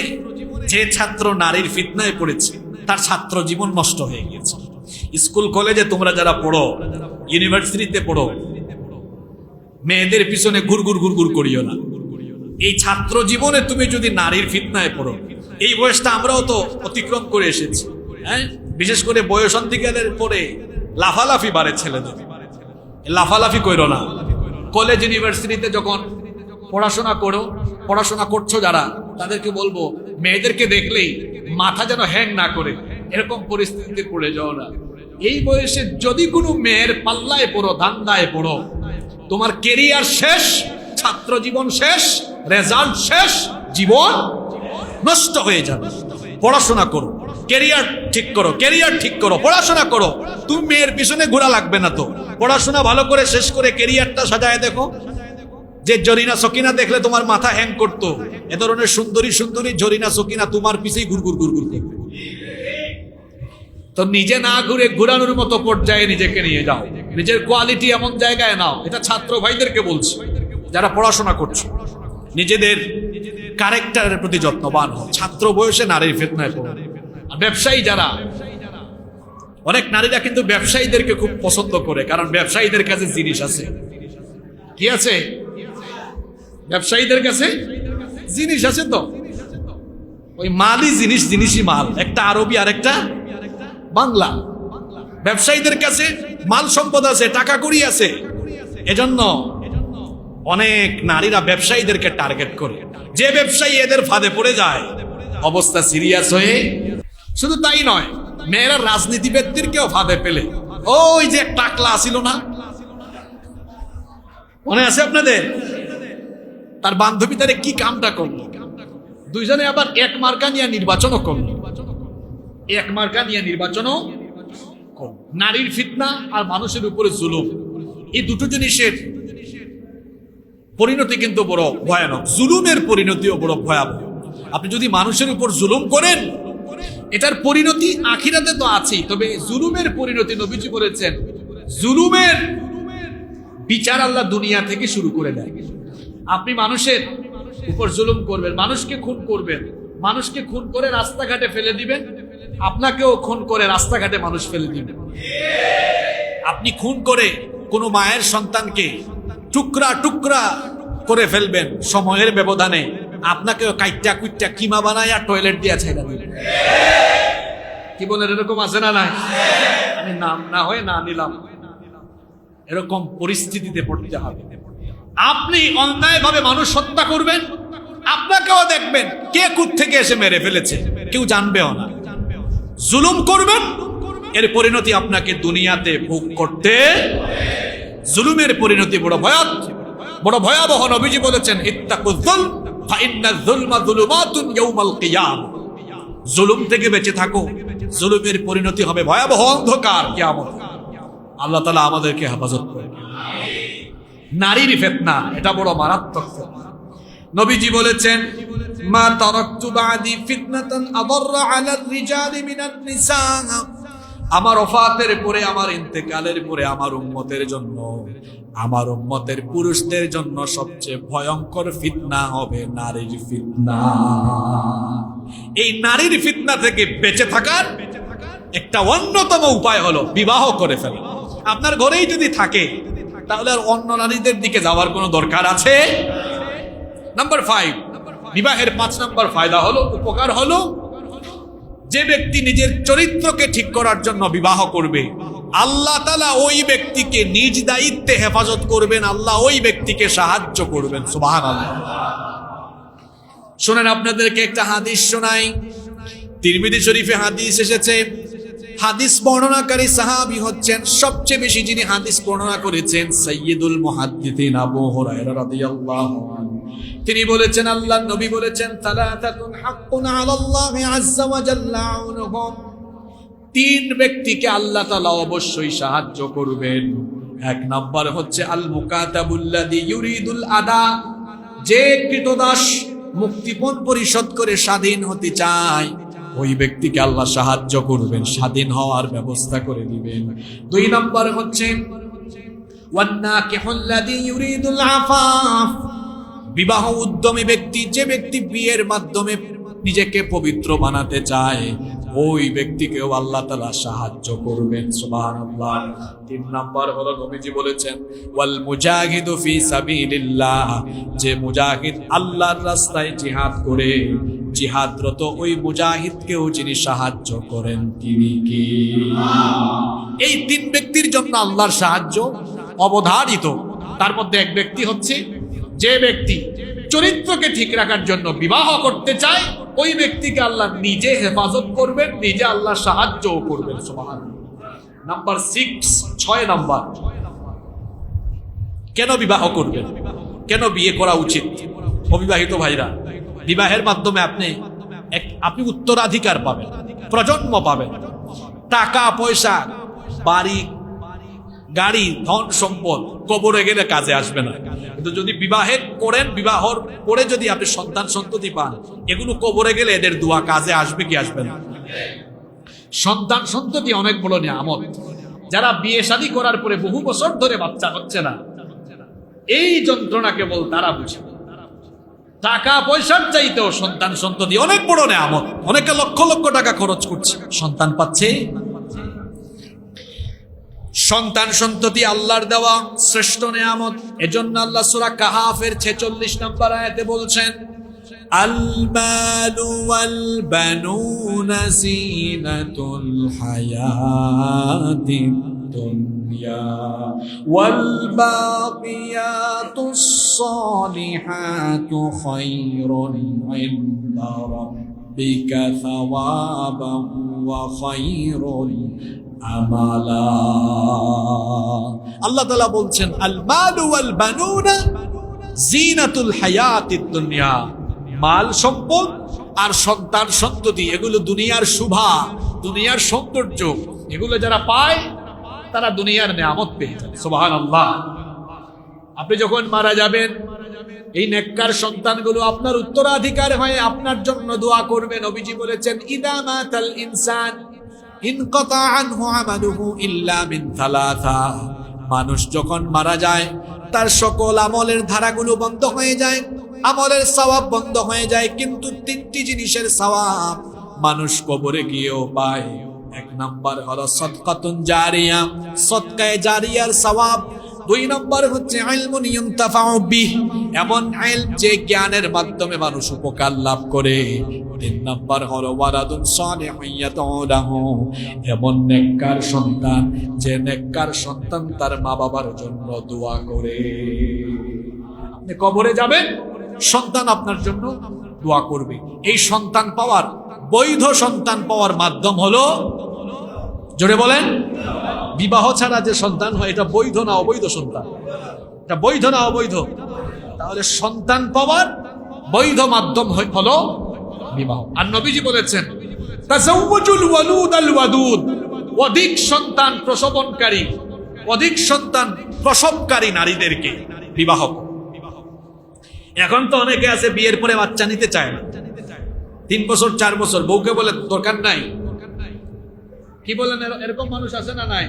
যে ছাত্র নারীর ফিতনায় পড়েছে তার ছাত্র জীবন নষ্ট হয়ে গিয়েছে। স্কুল কলেজে তোমরা যারা পড়ো, ইউনিভার্সিটিতে পড়ো, মেয়েদের পিছনে গুড়গুড় করিও না। এই ছাত্র জীবনে তুমি যদি নারীর ফিতনায় পড়ো, এই বয়সটা আমরাও তো অতিক্রম করে এসেছি, হ্যাঁ। বিশেষ করে বয়সন্ধিকালের পরে লাফালাফি বাড়ে ছেলেদের, লাফালাফি করো না। কলেজ ইউনিভার্সিটিতে যখন পড়াশোনা করছো যারা, তাদেরকে বলবো মেয়েদেরকে দেখলেই মাথা যেন হ্যাং না করে, এরকম পরিস্থিতিতে পড়ে যাও না। এই বয়সে যদি কোনো মেয়ের পাল্লায় পড়ো, ধান্দায় পড়ো, তোমার কেরিয়ার শেষ, ছাত্র জীবন শেষ, রেজাল্ট শেষ, জীবন নষ্ট হয়ে যাবে। পড়াশোনা করো, কেরিয়ার ঠিক করো, পড়াশোনা করো। তুমি মেয়ের পিছনে ঘোরা লাগবে না তো, পড়াশোনা ভালো করে শেষ করে কেরিয়ারটা সাজায় দেখো। যে জরিনা সকিনা দেখলে তোমার মাথা হ্যাং করতো, এ ধরনের সুন্দরী জরিনা সকিনা তোমার পিছেই গুড়গুড় করবে। তো নিজে না ঘুরে ঘুরানোর মতো পর্যায়ে নিজেকে নিয়ে যাও, নিজের কোয়ালিটি এমন জায়গায় নাও। এটা ছাত্র ভাইদেরকে বলছি, যারা পড়াশোনা করছো, নিজেদের ক্যারেক্টারের প্রতি যত্নবান হও। ছাত্র বয়সে নারীর ফিতনায় পড়ো। আর ব্যবসায়ী যারা, অনেক নারীরা কিন্তু ব্যবসায়ীদেরকে খুব পছন্দ করে, কারণ ব্যবসায়ীদের কাছে জিনিস আছে। কি আছে? ব্যবসায়ীদের কাছে জিনিস আছে। তো ওই মালই জিনিসই মাল, একটা আরবি আর একটা বাংলা। ব্যবসায়ীদের কাছে মাল সম্পদ আছে, টাকা কড়ি আছে। এজন্য অনেক নারীরা ব্যবসায়ীদেরকে টার্গেট করে। যে ব্যবসায়ী এদের ফাঁদে পড়ে যায়, অবস্থা সিরিয়াস হয়ে। শুধু তাই নয়, মেয়েরা রাজনীতিবিদদেরকেও ফাঁদে পেলে, ওই যে টাকলা আসিল না, মনে আছে আপনাদের? তার বান্ধবী তারে কি কামটা করলো, দুইজনে আবার এক মার্কা নিয়ে নির্বাচনও করলো। নারীর ফিতনা আর মানুষের উপরে জুলুম, এই দুটো জিনিসের পরিণতি কিন্তু বড় ভয়ানক। জুলুমের পরিণতিও বড় ভয়াবহ। আপনি যদি মানুষের উপর জুলুম করেন, এটার পরিণতি আখিরাতে তো আছেই, তবে জুলুমের পরিণতি নবীজি বলেছেন, জুলুমের বিচার আল্লাহ দুনিয়া থেকে শুরু করে দেয়। আপনি মানুষের উপর জুলুম করবেন, মানুষকে খুন করবেন, মানুষকে খুন করে রাস্তাঘাটে ফেলে দিবেন, আপনাকেও খুন করে রাস্তাঘাটে মানুষ ফেলে দিবেন। আপনি খুন করে কোনো মায়ের সন্তানকে টুকরা টুকরা করে ফেলবেন, সময়ের ব্যবধানে আপনাকেও কাইটা কুইটা কিমা বানায় আর টয়লেট দিয়া ছাইড়া দিবেন। কি বলেন, এরকম আছে না? নাই? আমি নাম না হয়ে না নিলাম, এরকম পরিস্থিতিতে পড়তে হবে। আপনি অন্যায়ভাবে মানুষ হত্যা করবেন, আপনাকেও দেখবেন কে কোত্থেকে এসে মেরে ফেলেছে, কেউ জানবেও না। জুলুম করবেন, এর পরিণতি আপনাকে দুনিয়াতে ভোগ করতে। জুলুমের পরিণতি বড় ভয়াবহ। নবীজি বলেছেন, ইত্তাকুয যুলম ফা ইন্নায যুলমা যুলুমাতুন ইয়াউমাল কিয়ামah। জুলুম থেকে বেঁচে থাকো, জুলুমের পরিণতি হবে ভয়াবহ অন্ধকার কিয়ামত। আল্লাহ তাআলা আমাদেরকে হেফাজত করুন। নারীর ফিতনা, এটা বড় মারাত্মক। নবীজি বলেছেন, মা তারাকতু বাদি ফিতনাতান আদাররা আলা রিজালি মিনান নিসা। আমার ওফাতের পরে, আমার ইন্তেকালের পরে আমার উম্মতের জন্য, আমার উম্মতের পুরুষদের জন্য সবচেয়ে ভয়ঙ্কর ফিতনা হবে নারীর ফিতনা। এই নারীর ফিতনা থেকে বেঁচে থাকার একটা অন্যতম উপায় হলো বিবাহ করে ফেলা। আপনার ঘরেই যদি থাকে, তাহলে আর অন্য নারীদের দিকে যাওয়ার কোনো দরকার আছে? নাম্বার 5, বিবাহের 5 নম্বর ফায়দা হলো, উপকার হলো, যে ব্যক্তি নিজের চরিত্রকে ঠিক করার জন্য বিবাহ করবে, আল্লাহ তাআলা ওই ব্যক্তিকে নিজ দায়িত্বে হেফাজত করবেন, আল্লাহ ওই ব্যক্তিকে সাহায্য করবেন। সুবহানাল্লাহ। শুনেন, আপনাদেরকে একটা হাদিস শোনাই। তিরমিজি শরীফে হাদিস এসেছে। হাদিস বর্ণনাকারী সাহাবী হচ্ছেন, সবচেয়ে বেশি যিনি হাদিস বর্ণনা করেছেন, সাইয়্যিদুল মুহাদ্দিসিন আবু হুরায়রা রাদিয়াল্লাহু আনহু। তিনি বলেছেন, আল্লাহর নবী বলেছেন, সালাতাতুন হাক্কুন আলাল্লাহি আযজা ওয়া জাল্লা আউনুহুম। 3 ব্যক্তিকে আল্লাহ তাআলা অবশ্যই সাহায্য করবেন। 1 নাম্বার হচ্ছে আল মুকাতাবুল্লাযী ইউরিদুল আদা, যে কৃতদাস মুক্তিপণ পরিশোধ করে স্বাধীন হতে চায়, ওই ব্যক্তিকে আল্লাহ সাহায্য করবেন, স্বাধীন হওয়ার ব্যবস্থা করে দিবেন। 2 নাম্বার হচ্ছে ওয়ান্নাকিহুল্লাযী ইউরিদুল আফাফ, বিবাহ উদ্যমী ব্যক্তি, যে ব্যক্তি বিয়ের মাধ্যমে নিজেকে পবিত্র বানাতে চায়, ওই ব্যক্তিকেও আল্লাহ তাআলা সাহায্য করবেন। সুবহানাল্লাহ। 3 নাম্বার হলো নবীজি বলেছেন ওয়াল মুজাহিদু ফি সাবিলিল্লাহ, যে মুজাহিদ আল্লাহর রাস্তায় জিহাদ করে, জিহাদরত ওই মুজাহিদকেও যিনি সাহায্য করেন তিনি কি? এই 3 ব্যক্তির জন্য আল্লাহর সাহায্য অবধারিত। তার মধ্যে এক ব্যক্তি হচ্ছে যে ব্যক্তি চরিত্রকে ঠিক রাখার জন্য বিবাহ করতে চায়, ওই ব্যক্তিকে আল্লাহ নিজে হেফাজত করবেন, নিজে আল্লাহ সাহায্যও করবেন। সুবহানাল্লাহ। নাম্বার 6 নাম্বার, কেন বিবাহ করবেন, কেন বিয়ে করা উচিত? অবিবাহিত ভাইরা, বিবাহের মাধ্যমে আপনি উত্তরাধিকার পাবেন, প্রজন্ম পাবেন, টাকা পয়সা, বাড়ি গাড়ি, ধন সম্পদ কবরে গেলে কাজে আসবে না। কিন্তু যদি বিবাহে করেন, বিবাহর পরে যদি আপনি সন্তান সন্ততি পান, এগুলো কবরে গেলে এদের দোয়া কাজে আসবে কি আসবে না? সন্তান সন্ততি অনেক বড় নিয়ামত। যারা বিয়ে শাদী করার পরে বহু বছর ধরে বাচ্চা হচ্ছে না, এই যন্ত্রণা কেবল তারা বুঝে। টাকা পয়সার চাইতেও সন্তান সন্ততি অনেক বড় নিয়ামত। অনেকে লক্ষ লক্ষ টাকা খরচ করছে, সন্তান পাচ্ছে। সন্তান সন্ততি আল্লাহর দেওয়া শ্রেষ্ঠ নিয়ামত। এজন্য আল্লাহ সূরা কাহাফের 46 নম্বর আয়াতে বলছেন আল মালু ওয়াল বানুনা জিনাতুল হায়াতিদ দুনিয়া ওয়াল বাকিয়াতুস সালিহাতু খায়রুন ইনদা রাব্বিকা সাওয়াবান ওয়া খায়রুন আমালা। আল্লাহ তাআলা বলছেন আল মালু ওয়াল বানুনা জিনাতুল হায়াতিদ দুনিয়া, মাল সম্পদ আর সন্তান সন্ততি এগুলো দুনিয়ার শোভা, দুনিয়ার সৌন্দর্য। এগুলো যারা পায় তারা দুনিয়ার নিয়ামত পেয়ে যায়। সুবহানাল্লাহ। আপনি যখন মারা যাবেন, এই নেককার সন্তানগুলো আপনার উত্তরাধিকার হয়ে আপনার জন্য দোয়া করবে। নবীজি বলেছেন ইদা মাতাল ইনসান ইনকাতা আনহু আমালুহু ইল্লা মিন থালাথা, মানুষ যখন মারা যায় তার সকল আমলের ধারাগুলো বন্ধ হয়ে যায়, আমলের সওয়াব বন্ধ হয়ে যায়, কিন্তু 3টি জিনিসের সওয়াব মানুষ কবরে গিয়েও পায়। 1 নাম্বার হলো সদকাতুন জারিয়া, সদকায়ে জারিয়ার সওয়াব। 2 নম্বর হচ্ছে ইলমুন ইউনতাফাউ বিহ, এমন ইলম যে জ্ঞানের মাধ্যমে মানুষ উপকার লাভ করে। 3 নম্বর হলো ওয়ালাদুন সালিহুন ইয়াদউ লাহু, এমন নেককার সন্তান যে নেককার সন্তান তার মা বাবার জন্য দোয়া করে। আপনি কবরে যাবেন, সন্তান আপনার জন্য দোয়া করবে। এই সন্তান পাওয়ার, বৈধ সন্তান পাওয়ার মাধ্যম হলো, জোরে বলেন, বিবাহ ছাড়া যে সন্তান হয় এটা বৈধ না অবৈধ সন্তান? এটা বৈধ না অবৈধ? তাহলে সন্তান পাওয়ার বৈধ মাধ্যম হলো বিবাহ। আর নবীজি বলেছেন তাজাওয়াজুল ওয়ালুদ আল ওয়াদুদ, অধিক সন্তান প্রসবনকারী, অধিক সন্তান প্রসবকারী নারীদেরকে বিবাহ। এখন তো অনেকে আছে বিয়ের পরে বাচ্চা নিতে চায় না, 3 বছর 4 বছর, বউকে বলে দরকার নাই। কি বলেন, এরকম মানুষ আছে না নাই?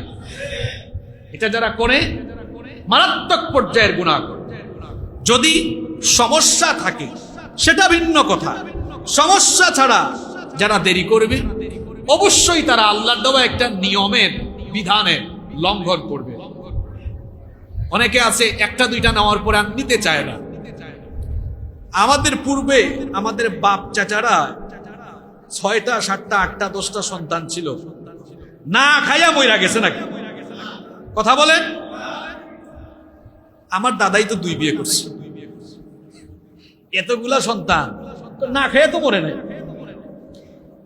এটা যারা করে মারাত্মক পর্যায়ের গুনাহ করে। যদি সমস্যা থাকে সেটা ভিন্ন কথা, সমস্যা ছাড়া যারা দেরি করবে অবশ্যই তারা আল্লাহর দেওয়া একটা নিয়মের, বিধানের লঙ্ঘন করবে। অনেকে আছে 1টা 2টা নেওয়ার পরে আর নিতে চায় না। আমাদের পূর্বে আমাদের বাপ চাচারা 6টা 7টা 8টা 10টা সন্তান ছিল, না খাইয়া মইরা গেছে নাকি? কথা বলেন। আমার দাদাই তো 2 বিয়ে করছে, এতগুলা সন্তান তো না খাইয়া তো মরে নাই।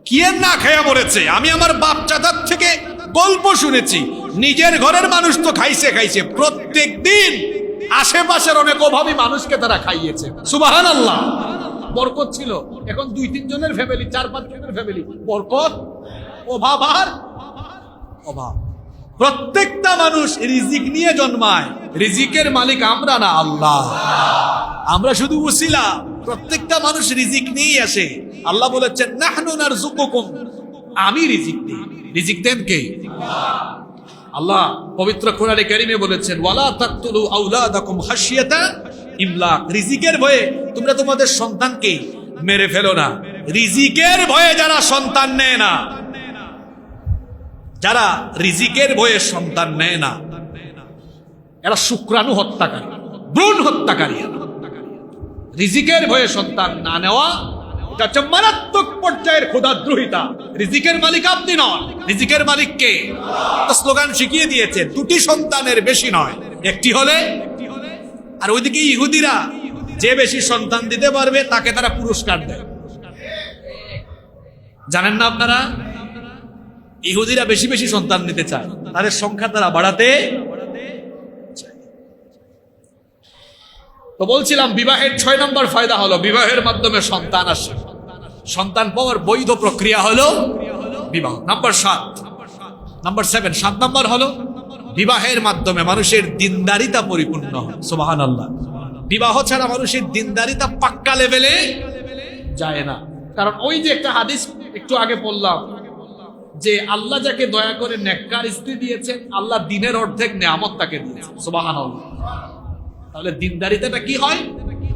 কি এর না খাইয়া মরেছে? আমি আমার বাপ চাচার থেকে গল্প শুনেছি, নিজের ঘরের মানুষ তো খাইছে খাইছে, প্রত্যেক দিন আশেপাশের অনেক অভাবী মানুষকে তারা খাইয়েছে। সুবহানাল্লাহ। বরকত ছিল। এখন 2-3 জনের ফ্যামিলি, 4-5 জনের ফ্যামিলি, বরকত, অভাব আর অভাব। প্রত্যেকটা মানুষ রিজিক নিয়ে জন্মায়, রিজিকের মালিক আমরা না, আল্লাহ। আমরা শুধু উসিলা। প্রত্যেকটা মানুষ রিজিক নিয়ে আসে। আল্লাহ বলেছেন নাহনু নারযুকুকুম, আমি রিজিক দেই। রিজিক দেন কে? আল্লাহ পবিত্র কোরআনে কারীমে বলেছেন ওয়ালা তাকতুলু আওলাদাকুম খাশিয়াতা ইমলাক, রিজিকের ভয়ে তোমরা তোমাদের সন্তানকে মেরে ফেলো না। রিজিকের ভয়ে যারা সন্তান নেয় না, যারা রিজিকের ভয়ে সন্তান নেয় না, এরা শুক্রাণু হত্যাকারী, ভ্রূণ হত্যাকারী। রিজিকের ভয়ে সন্তান না নেওয়া এটা হচ্ছে মারাত্মক পর্যায়ের খোদাদ্রোহিতা। রিজিকের মালিক আপনি নন, রিজিকের মালিক কে? স্লোগান শিখিয়ে দিয়েছে, দুটি সন্তানের বেশি নয়, একটি হলে। আর ওইদিকে ইহুদিরা যে বেশি সন্তান দিতে পারবে তাকে তারা পুরস্কার দেয়। জানেন না আপনারা, ইহুদিরা বেশি বেশি সন্তান নিতে চায়, তাদের সংখ্যা তারা বাড়াতে। তো বলছিলাম বিবাহের 6 নম্বর ফায়দা হলো বিবাহের মাধ্যমে সন্তান আসে। সন্তান পাওয়ার বৈধ প্রক্রিয়া হলো বিবাহ। নাম্বার 7 নম্বর হলো বিবাহের মাধ্যমে মানুষের দিনদারিতা পরিপূর্ণ হয়। সুবহানাল্লাহ। বিবাহ ছাড়া মানুষের দিনদারিতা পাক্কা লেভেলে যায় না। কারণ ওই যে একটা হাদিস একটু আগে বললাম যে আল্লাহ যাকে দয়া করে নেককার স্ত্রী দিয়েছেন, আল্লাহ দিনের অর্ধেক নেয়ামত তাকে দিয়েছেন। সুবহানাল্লাহ। তাহলে দিনদারিতাটা কি হয়?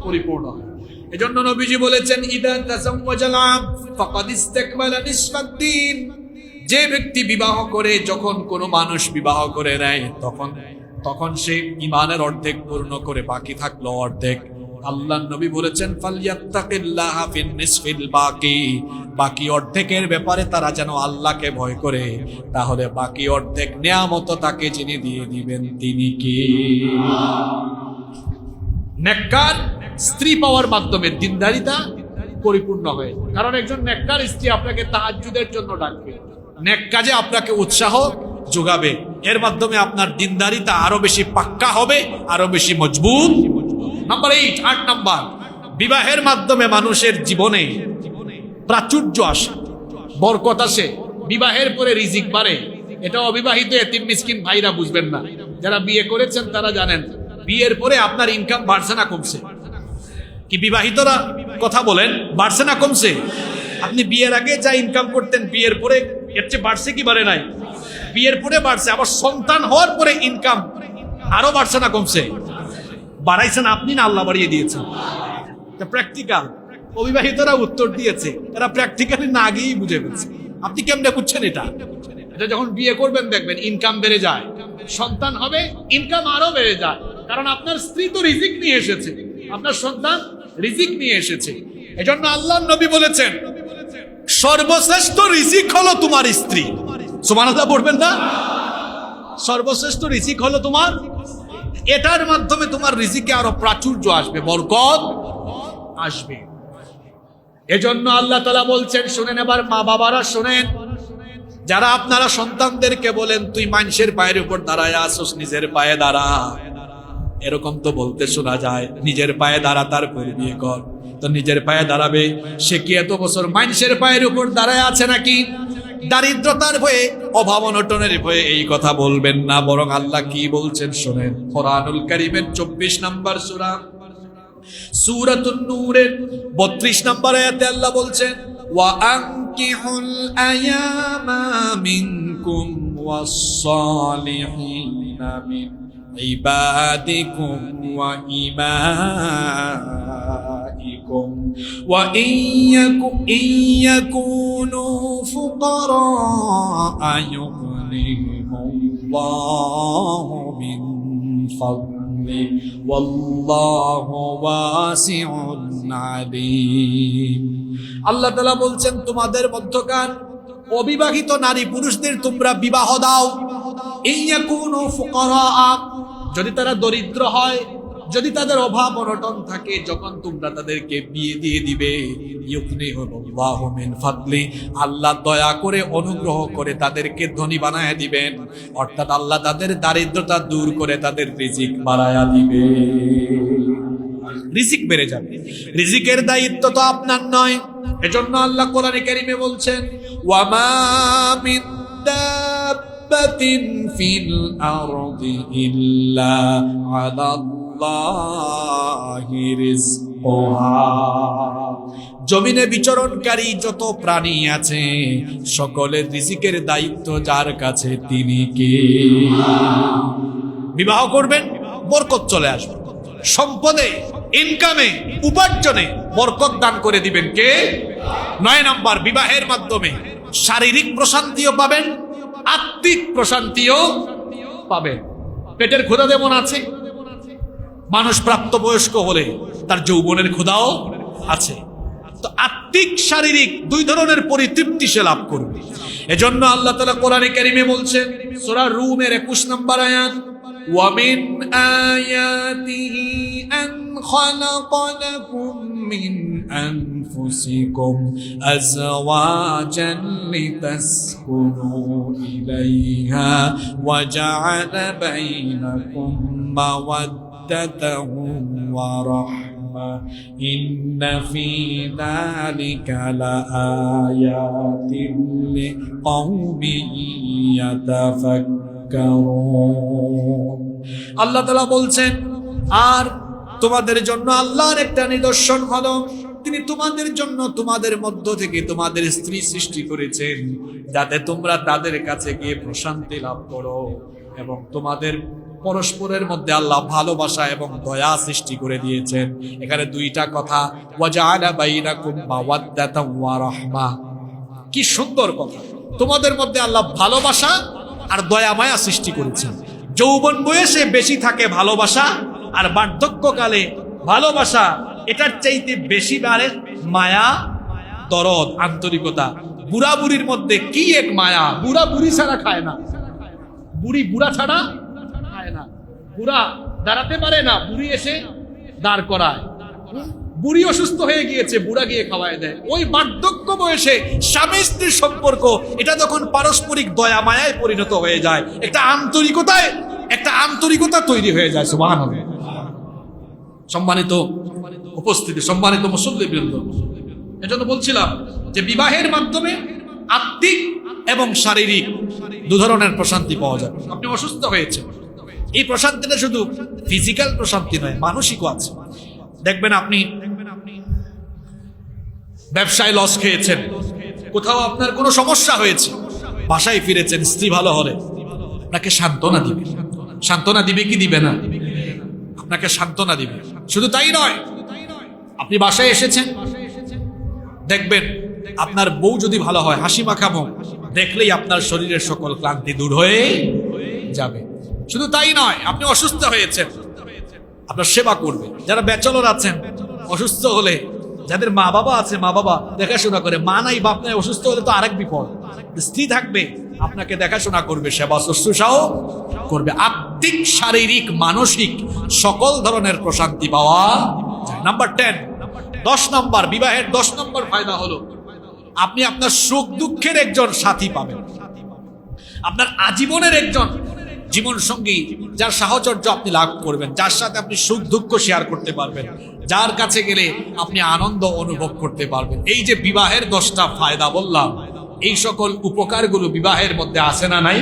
পরিপূর্ণ হয়। এজন্য নবীজি বলেছেন, ইদা তাযাওয়াজাল আবদ ফাকাদ ইসতাকমালা নিসফাদ-দ্বীন। যে ব্যক্তি বিবাহ করে, যখন কোনো মানুষ বিবাহ করে নেয়, তখন সে ঈমানের অর্ধেক পূর্ণ করে, বাকি থাকলো অর্ধেক। আল্লাহর নবী বলেছেন, ফালইয়াত্তাকিল্লাহা ফিন নিসফিল বাকি। বাকি অর্ধেকের ব্যাপারে তারা যেন আল্লাহকে ভয় করে, তাহলে বাকি অর্ধেক নিয়ামত তাকে যিনি দিয়ে দিবেন তিনি কে? নেককার স্ত্রী পাওয়ার মাধ্যমে দিনদারিতা পরিপূর্ণ হয়ে। কারণ একজন নেককার স্ত্রী আপনাকে তাহাজ্জুদের জন্য ডাকবে, নেক কাজে আপনাকে উৎসাহ যোগাবে, এর মাধ্যমে আপনার দিনদারিতা আরো বেশি পাক্কা হবে, আরো বেশি মজবুত। নাম্বার 8 নম্বর, বিবাহের মাধ্যমে মানুষের জীবনে প্রাচুর্য আসে, বরকত আসে। বিবাহের পরে রিজিক বাড়ে। এটা অবিবাহিত এতিম মিসকিন ভাইরা বুঝবেন না, যারা বিয়ে করেছেন তারা জানেন। বিয়ের পরে আপনার ইনকাম বাড়ছে না কমছে? কি বিবাহিতরা কথা বলেন, বাড়ছে না কমছে? আপনি বিয়ের আগে যা ইনকাম করতেন, বিয়ের পরে এর চেয়ে বাড়ছে কি বাড়ে নাই? বিয়ের পরে বাড়ছে। আবার সন্তান হওয়ার পরে ইনকাম আরো বাড়ছে না কমছে? বাড়াইছেন আপনি না আল্লাহ বাড়িয়ে দিয়েছেন? প্র্যাকটিক্যাল। অবিবাহিতরা উত্তর দিয়েছে, এরা প্র্যাকটিক্যালি না গিয়েই বুঝে ফেলছে। আপনি কেমনে বুঝছেন এটা? এটা যখন বিয়ে করবেন দেখবেন ইনকাম বেড়ে যায়, সন্তান হবে ইনকাম আরো বেড়ে যায়। কারণ আপনার স্ত্রী তো রিজিক নিয়ে এসেছে, আপনার সন্তান রিজিক নিয়ে এসেছে। এজন্য আল্লাহর নবী বলেছেন, সর্বশ্রেষ্ঠ রিজিক হলো তোমার স্ত্রী। সুবহানাল্লাহ পড়বেন না? সর্বশ্রেষ্ঠ রিজিক হলো তোমার। এটার মাধ্যমে তোমার রিজিকে আরো প্রাচুর্য আসবে, বরকত আসবে। এজন্য আল্লাহ তাআলা বলছেন, শুনেন এবার মা বাবারা শুনেন, যারা আপনারা সন্তানদেরকে বলেন তুই মানুষের পায়ের উপর দাঁড়ায় আসোস, নিজের পায়ে দাঁড়া, এরকম তো বলতে শোনা যায়। নিজের পায়ে দাঁড়া, তারপর বিয়ে কর। তো নিজের পায়ে দাঁড়াবে সে কি এত বছর মানুষের পায়ের উপর দাঁড়ায় আছে নাকি? দারিদ্রতার ভয়ে, অভাব অনটনের ভয়ে এই কথা বলবেন না। বরং আল্লাহ কি বলছেন শোনেন। কোরআনুল কারীমের 24 নম্বর সূরা, সূরাতুন নূরের 32 নম্বর আয়াতে আল্লাহ বলছেন, ওয়া আনকিহুল আয়ামা মিনকুম ওয়াস-সালিহিনা মিন ইবাদিকুম ওয়া ইমাইকুম ওয়া ইয়াকুনু ফুকারা ইউগনিহিমুল্লাহু মিন ফাদলি ওয়াল্লাহু ওয়াসিউন আলীম। আল্লাহ তাআলা বলছেন, তোমাদের মধ্যকার অবিবাহিত নারী পুরুষদের তোমরা বিবাহ দাও। ইয়াকুনু ফুকারা, যদি তারা দরিদ্র হয়, যদি তাদের অভাব অনটন থাকে, যখন তোমরা তাদেরকে বিয়ে দিয়ে দিবে, ইউগনিহিমুল্লাহু মিন ফাদলি, আল্লাহ দয়া করে অনুগ্রহ করে তাদেরকে ধনী বানায়া দিবেন। অর্থাৎ আল্লাহ তাদের দারিদ্রতা দূর করে তাদের রিজিক বাড়ায়া দিবে, রিজিক বেড়ে যাবে। রিজিকের দায়িত্ব তো আপনার নয়। এজন্য আল্লাহ কোরআনে কারীমে বলছেন, ওয়া মা মিন দাব্বাতিন ফিল আরদি ইল্লা আলাল্লাহি রিজকুহা। জমিনে বিচরণকারী যত প্রাণী আছে, সকলের রিজিকের দায়িত্ব যার কাছে, তিনি কে? বিবাহ করবেন, বরকত চলে আসবে। সম্পদে, ইনকামে, উপার্জনে বরকত দান করে দিবেন কে? 9 নাম্বার, বিবাহের মাধ্যমে শারীরিক প্রশান্তিও পাবেন, আত্মিক প্রশান্তিও পাবেন। পেটের ক্ষুধা যেমন আছে, মানুষ প্রাপ্তবয়স্ক হলে তার যৌবনের ক্ষুধাও আছে, তো আত্মিক শারীরিক দুই ধরনের পরিতৃপ্তি সে লাভ করবে। এজন্য আল্লাহ তাআলা কোরআনে কারীমে বলছেন, সূরা রুমের 21 নম্বর আয়াত, ওয়া মিন আয়াতিহি আন খালাকা লাকুম মিন আনফুসিকুম আজওয়াজান লিতাসকুনু ইলাইহা ওয়া জাআলা বাইনাকুম মাওয়াদ্দাতান ওয়া রাহমা ইন্না ফি যালিকা লাআয়াতিন লিকাওমিন ইয়াতাফাক্কারুন। আল্লাহ তাআলা বলছেন, আর তোমাদের জন্য আল্লাহর একটা নিদর্শন হলো, তিনি তোমাদের জন্য তোমাদের মধ্য থেকে তোমাদের স্ত্রী সৃষ্টি করেছেন, যাতে তোমরা তাদের কাছে গিয়ে প্রশান্তি লাভ করো, এবং তোমাদের পরস্পরের মধ্যে আল্লাহ ভালোবাসা এবং দয়া সৃষ্টি করে দিয়েছেন। এখানে দুইটা কথা, ওয়াজআলা বাইনাকুম মাওয়াদ্দাতান ওয়া রাহমা, কি সুন্দর কথা। তোমাদের মধ্যে আল্লাহ ভালোবাসা আর দয়া মায়া সৃষ্টি করেছেন। যৌবন বয়সে বেশি থাকে ভালোবাসা, আর বার্ধক্যকালে ভালোবাসা এটার চাইতে বেশি বাড়ে মায়া, দরদ, আন্তরিকতা। বুড়া বুড়ির মধ্যে কি এক মায়া, বুড়া বুড়ি ছাড়া খায় না, বুড়ি বুড়া ছাড়া খায় না, বুড়া দাঁড়াতে পারে না, বুড়ি এসে দাঁড় করায়। বুড়ি অসুস্থ হয়ে গিয়েছে, বুড়া গিয়ে খাওয়ায় দেয়। ওই বার্ধক্য বয়সে স্বামী স্ত্রীর সম্পর্ক এটা তখন পারস্পরিক দয়া মায়ায় পরিণত হয়ে যায়, একটা আন্তরিকতা তৈরি হয়ে যায়। সুবহানাল্লাহ। সম্মানিত উপস্থিতি, সম্মানিত মুসল্লিবৃন্দ, এজন্য বলছিলাম যে বিবাহের মাধ্যমে আত্মিক এবং শারীরিক দু ধরনের প্রশান্তি পাওয়া যায়। আপনি অসুস্থ হয়েছেন, এই প্রশান্তিটা শুধু ফিজিক্যাল প্রশান্তি নয়, মানসিকও আছে। দেখবেন আপনি ব্যবসায় লস খেয়েছেন, কোথাও আপনার কোনো সমস্যা হয়েছে, বাসায় ফিরেছেন, স্ত্রী ভালো হলে আপনাকে সান্ত্বনা দিবে। সান্ত্বনা দিবে কি দিবে না? আপনাকে সান্ত্বনা দিবে। শুধু তাই নয়, আপনি বাসায় এসেছেন, দেখবেন আপনার বউ যদি ভালো হয়, হাসি মাখা মুখ দেখলেই আপনার শরীরের সকল ক্লান্তি দূর হয়ে যাবে। শুধু তাই নয়, আপনি অসুস্থ হয়েছেন, আপনার সেবা করবে। যারা ব্যাচেলর আছেন, অসুস্থ হলে, যাদের মা বাবা আছে, মা বাবা দেখাশোনা করে। মা নাই, বাপ নাই, অসুস্থ হলে তো আরেক বিপদ। স্ত্রী থাকবে, আপনাকে দেখাশোনা করবে, সেবা শুশ্রূষাও করবে। আত্মিক, শারীরিক, মানসিক সকল ধরনের প্রশান্তি পাওয়া যায়। নাম্বার 10 নম্বর, বিবাহের 10 নম্বর ফায়দা হলো, আপনি আপনার সুখ দুঃখের একজন সাথী পাবেন। আপনার আজীবনের একজন জীবন সঙ্গী, যার সাহচর্য আপনি লাভ করবেন, যার সাথে আপনি সুখ দুঃখ শেয়ার করতে পারবেন, যার কাছে গেলে আপনি আনন্দ অনুভব করতে পারবেন। এই যে বিবাহের 10টা ফায়দা বললাম, এই সকল উপকারগুলো বিবাহের মধ্যে আছে না নাই?